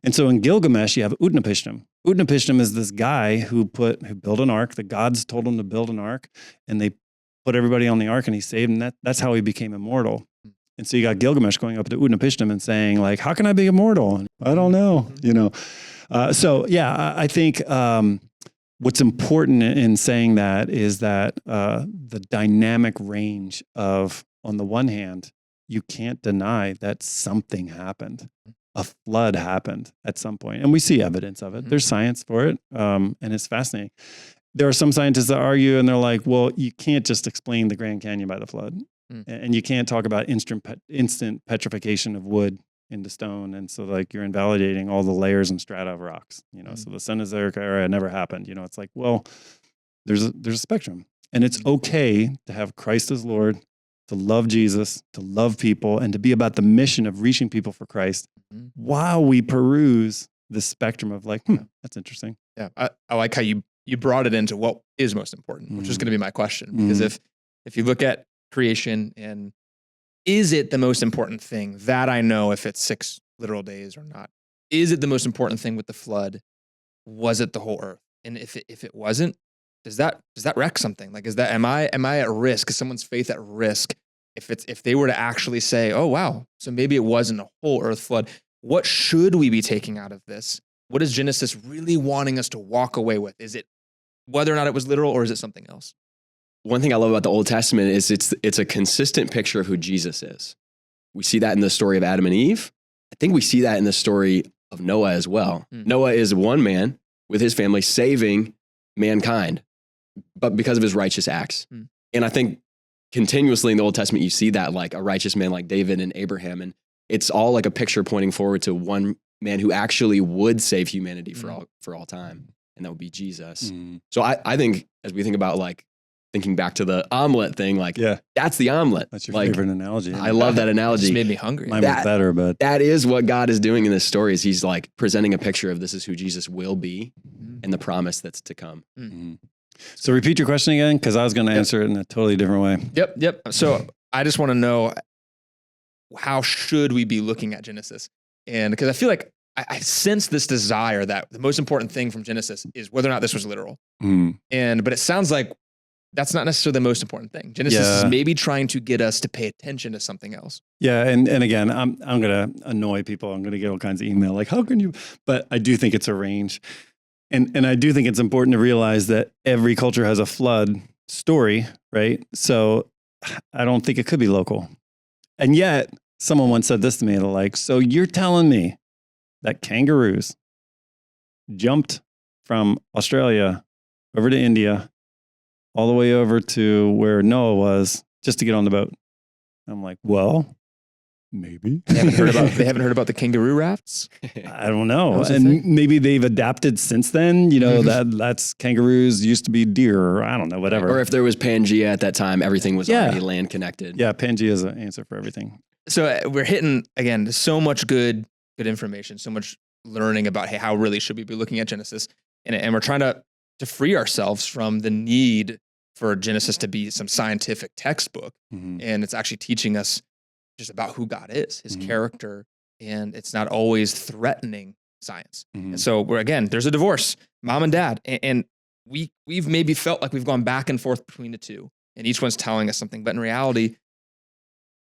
And so in Gilgamesh, you have Utnapishtim. Utnapishtim is this guy who built an ark. The gods told him to build an ark, and they put everybody on the ark, and he saved, and that's how he became immortal. And so you got Gilgamesh going up to Utnapishtim and saying, like, how can I be immortal? And, I don't know, I think what's important in saying that is that the dynamic range of, on the one hand, you can't deny that something happened. A flood happened at some point, and we see evidence of it. There's science for it, and it's fascinating. There are some scientists that argue, and they're like, well, you can't just explain the Grand Canyon by the flood, and you can't talk about instant petrification of wood into stone, and so like you're invalidating all the layers and strata of rocks. So the Cenozoic era never happened. It's like, well, there's a spectrum, and it's okay to have Christ as Lord, to love Jesus, to love people, and to be about the mission of reaching people for Christ while we peruse the spectrum of like, that's interesting. Yeah, I like how you brought it into what is most important, which is going to be my question. Because if you look at creation, and is it the most important thing that I know if it's 6 literal days or not? Is it the most important thing with the flood? Was it the whole earth? And if it wasn't, does that wreck something? Like, am I at risk? Is someone's faith at risk if they were to actually say, oh wow, so maybe it wasn't a whole earth flood? What should we be taking out of this? What is Genesis really wanting us to walk away with? Is it whether or not it was literal, or is it something else? One thing I love about the Old Testament is it's a consistent picture of who Jesus is. We see that in the story of Adam and Eve. I think we see that in the story of Noah as well. Noah is one man with his family saving mankind, but because of his righteous acts. And I think continuously in the Old Testament, you see that like a righteous man like David and Abraham, and it's all like a picture pointing forward to one man who actually would save humanity for all time, and that would be Jesus. So I think as we think about like thinking back to the omelet thing, like that's the omelet. That's your like, favorite analogy. I love that analogy. It just made me hungry. Mine was better, but that is what God is doing in this story. Is He's like presenting a picture of this is who Jesus will be, and the promise that's to come. So repeat your question again, because I was going to answer it in a totally different way. Yep. So I just want to know, how should we be looking at Genesis? And because I feel like I sense this desire that the most important thing from Genesis is whether or not this was literal. But it sounds like that's not necessarily the most important thing. Genesis is maybe trying to get us to pay attention to something else. Yeah, and again, I'm going to annoy people. I'm going to get all kinds of email like, how can you? But I do think it's a range. And I do think it's important to realize that every culture has a flood story, right? So I don't think it could be local. And yet, someone once said this to me, they're like, so you're telling me that kangaroos jumped from Australia over to India, all the way over to where Noah was, just to get on the boat? I'm like, well, maybe. They haven't heard about the kangaroo rafts? I don't know. And maybe they've adapted since then. You know, that's kangaroos used to be deer, or I don't know, whatever. Or if there was Pangea at that time, everything was already land connected. Yeah, Pangea is an answer for everything. So we're hitting, again, so much good information, so much learning about, hey, how really should we be looking at Genesis? And we're trying to free ourselves from the need for Genesis to be some scientific textbook. And it's actually teaching us just about who God is, his character, and it's not always threatening science. And so there's a divorce, mom and dad, and we've maybe felt like we've gone back and forth between the two, and each one's telling us something, but in reality,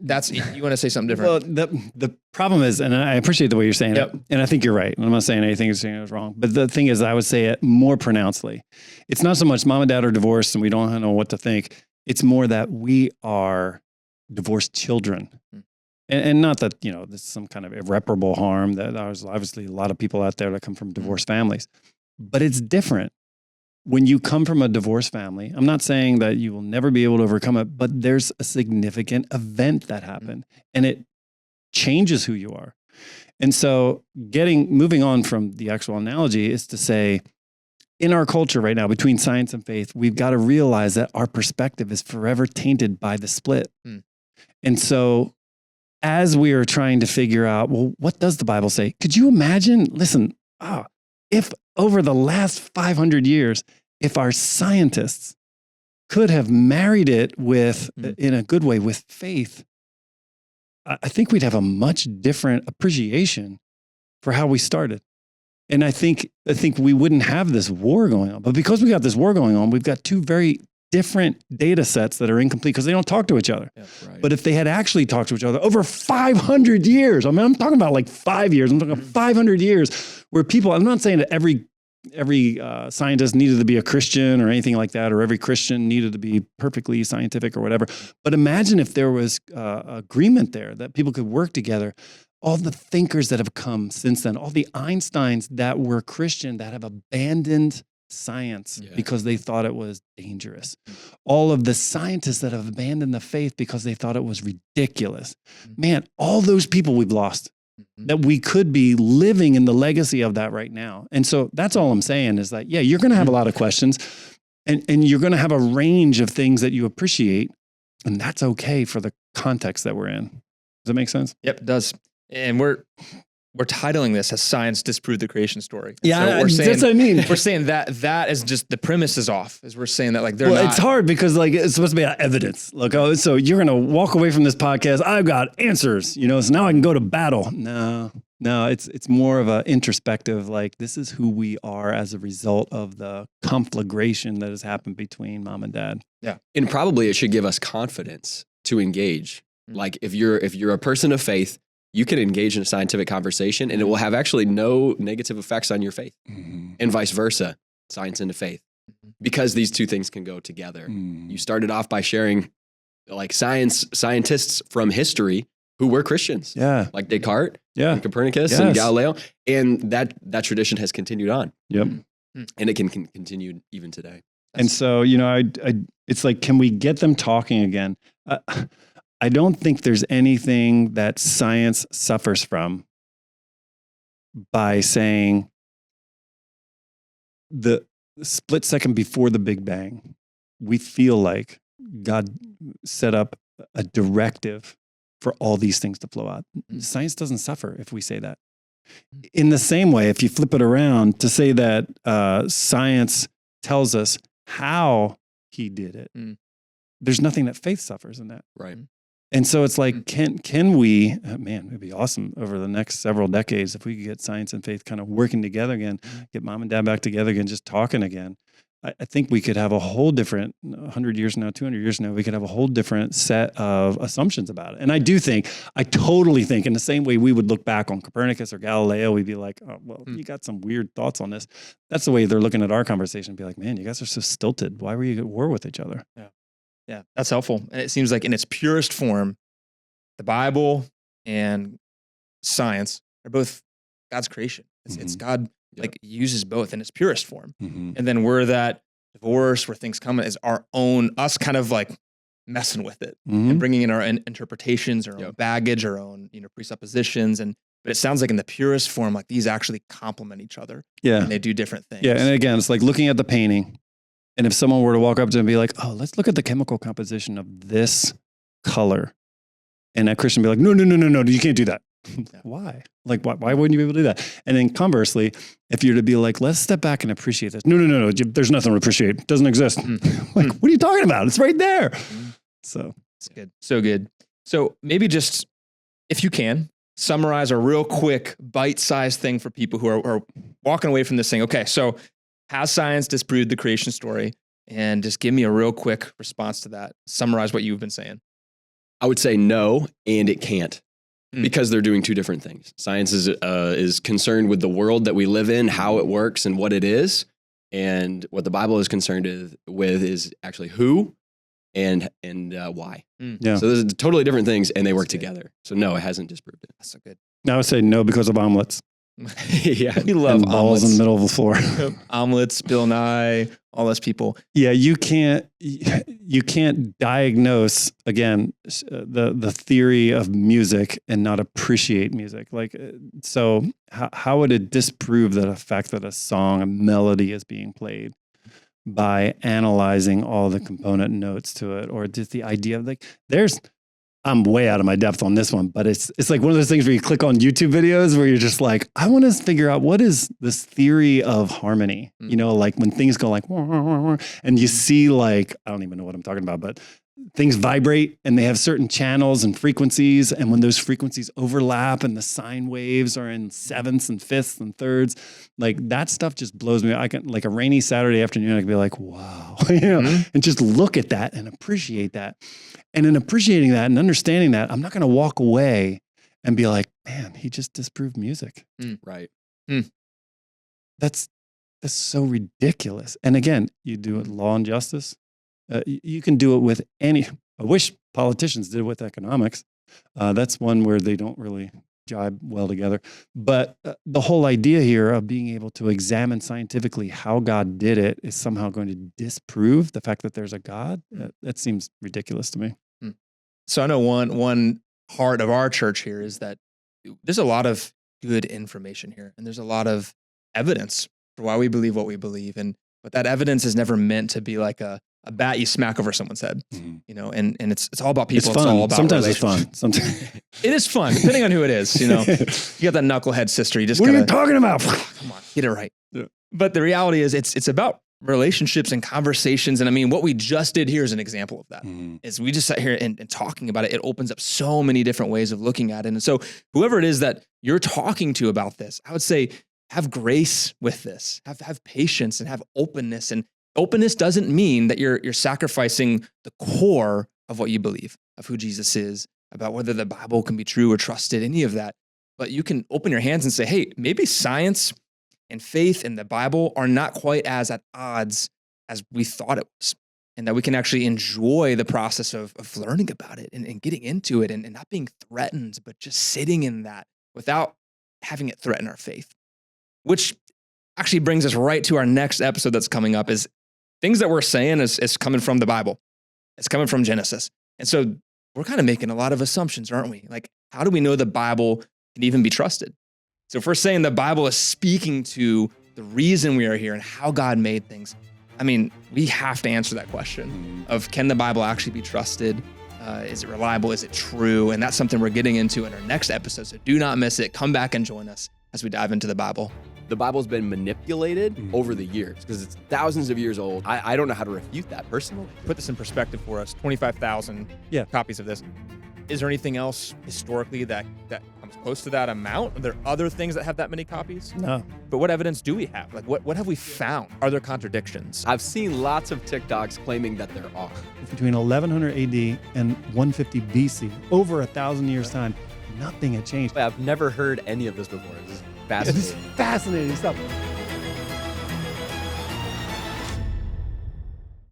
you want to say something different. Well, the problem is, and I appreciate the way you're saying it, and I think you're right. I'm not saying anything you're saying is wrong, but the thing is, I would say it more pronouncedly. It's not so much mom and dad are divorced and we don't know what to think. It's more that we are divorced children. And not that, there's some kind of irreparable harm. That there's obviously a lot of people out there that come from divorced families. But it's different when you come from a divorced family. I'm not saying that you will never be able to overcome it, but there's a significant event that happened and it changes who you are. And so moving on from the actual analogy is to say, in our culture right now, between science and faith, we've got to realize that our perspective is forever tainted by the split. And so as we are trying to figure out, well, what does the Bible say? Could you imagine, if over the last 500 years, if our scientists could have married it with, in a good way, with faith, I think we'd have a much different appreciation for how we started. And I think we wouldn't have this war going on. But because we got this war going on, we've got two very different data sets that are incomplete because they don't talk to each other. Yeah, right. But if they had actually talked to each other over 500 years, I mean, I'm talking about like 5 years, I'm talking 500 years where people, I'm not saying that every scientist needed to be a Christian or anything like that, or every Christian needed to be perfectly scientific or whatever. But imagine if there was agreement there that people could work together. All the thinkers that have come since then, all the Einsteins that were Christian that have abandoned science because they thought it was dangerous. All of the scientists that have abandoned the faith because they thought it was ridiculous. Man, all those people we've lost that we could be living in the legacy of that right now. And so that's all I'm saying is that, you're going to have a lot of questions and you're going to have a range of things that you appreciate, and that's okay for the context that we're in. Does that make sense? Yep, it does. And we're titling this as Science Disproved the Creation Story. Yeah, so that's what I mean. We're saying that is just the premise is off. Is we're saying that they're not. It's hard because it's supposed to be evidence. Look, so you're going to walk away from this podcast. I've got answers, so now I can go to battle. No, it's more of a introspective. This is who we are as a result of the conflagration that has happened between mom and dad. Yeah, and probably it should give us confidence to engage. If you're a person of faith, you can engage in a scientific conversation and it will have actually no negative effects on your faith, and vice versa, science into faith, because these two things can go together. You started off by sharing scientists from history who were Christians, like Descartes, and Copernicus, and Galileo, and that tradition has continued on. Yep. And it can continue even today. And so, it's like, can we get them talking again? I don't think there's anything that science suffers from by saying the split second before the Big Bang, we feel like God set up a directive for all these things to flow out. Science doesn't suffer if we say that. In the same way, if you flip it around to say that science tells us how he did it, there's nothing that faith suffers in that. Right. And so it's like, can we, man, it'd be awesome over the next several decades if we could get science and faith kind of working together again, get mom and dad back together again, just talking again. I think we could have a whole different 100 years from now, 200 years from now, we could have a whole different set of assumptions about it. And I totally think in the same way we would look back on Copernicus or Galileo, we'd be like, oh, well, you got some weird thoughts on this. That's the way they're looking at our conversation and be like, man, you guys are so stilted. Why were you at war with each other? Yeah, that's helpful. And it seems like in its purest form, the Bible and science are both God's creation. It's God uses both in its purest form. And then where that divorce, where things come is us kind of like messing with it and bringing in our interpretations, our own baggage, our own presuppositions. But it sounds like in the purest form, like these actually complement each other. Yeah. And they do different things. Yeah. And again, it's like looking at the painting. And if someone were to walk up to him and be like, oh, let's look at the chemical composition of this color. And that Christian would be like, no, you can't do that. Why? Like, why wouldn't you be able to do that? And then conversely, if you're to be like, let's step back and appreciate this. No, there's nothing to appreciate. It doesn't exist. Like, what are you talking about? It's right there. So it's good. So good. So maybe just, if you can, summarize a real quick bite-sized thing for people who are walking away from this saying, okay, so has science disproved the creation story? And just give me a real quick response to that. Summarize what you've been saying. I would say no, and it can't. Because they're doing two different things. Science is concerned with the world that we live in, how it works and what it is. And what the Bible is concerned with is actually who and why. Yeah. So those are totally different things and they work together. So no, it hasn't disproved it. That's so good. Now I would say no because of omelets. Yeah, we love balls in the middle of the floor. Omelets, Bill Nye, all those people. Yeah, you can't diagnose again the theory of music and not appreciate music. Like, so how would it disprove the fact that a song, a melody is being played by analyzing all the component notes to it, or just the idea of like I'm way out of my depth on this one, but it's like one of those things where you click on YouTube videos where you're just like, I want to figure out what is this theory of harmony, like when things go like, and you see like, I don't even know what I'm talking about, but things vibrate and they have certain channels and frequencies. And when those frequencies overlap and the sine waves are in sevenths and fifths and thirds, like that stuff just blows me. I can, like a rainy Saturday afternoon, I can be like, wow, and just look at that and appreciate that. And in appreciating that and understanding that, I'm not going to walk away and be like, man, he just disproved music. Right. That's so ridiculous. And again, you do it law and justice. You can do it with any. I wish politicians did it with economics. That's one where they don't really jibe well together. But the whole idea here of being able to examine scientifically how God did it is somehow going to disprove the fact that there's a God. That seems ridiculous to me. So I know one part of our church here is that there's a lot of good information here, and there's a lot of evidence for why we believe what we believe. But that evidence is never meant to be like a bat you smack over someone's head, and it's all about people. It's fun. All about sometimes it's fun. Sometimes it is fun, depending on who it is. You got that knucklehead sister. You just what are you talking about? Come on, get it right. Yeah. But the reality is, it's about relationships and conversations. And I mean, what we just did here is an example of that. Is we just sat here and talking about it. It opens up so many different ways of looking at it. And so, whoever it is that you're talking to about this, I would say, have grace with this. Have patience and have openness. And openness doesn't mean that you're sacrificing the core of what you believe, of who Jesus is, about whether the Bible can be true or trusted, any of that. But you can open your hands and say, hey, maybe science and faith and the Bible are not quite as at odds as we thought it was. And that we can actually enjoy the process of learning about it and getting into it and not being threatened, but just sitting in that without having it threaten our faith. Which actually brings us right to our next episode that's coming up, is things that we're saying is coming from the Bible. It's coming from Genesis. And so we're kind of making a lot of assumptions, aren't we? Like, how do we know the Bible can even be trusted? So if we're saying the Bible is speaking to the reason we are here and how God made things, I mean, we have to answer that question of, can the Bible actually be trusted? Is it reliable? Is it true? And that's something we're getting into in our next episode. So do not miss it. Come back and join us as we dive into the Bible. The Bible's been manipulated over the years because it's thousands of years old. I don't know how to refute that personally. Put this in perspective for us, 25,000 copies of this. Is there anything else historically that comes close to that amount? Are there other things that have that many copies? No. But what evidence do we have? Like, what have we found? Are there contradictions? I've seen lots of TikToks claiming that there are. Between 1100 AD and 150 BC, over 1,000 years' time, nothing had changed. I've never heard any of this before. This is It's fascinating. fascinating stuff.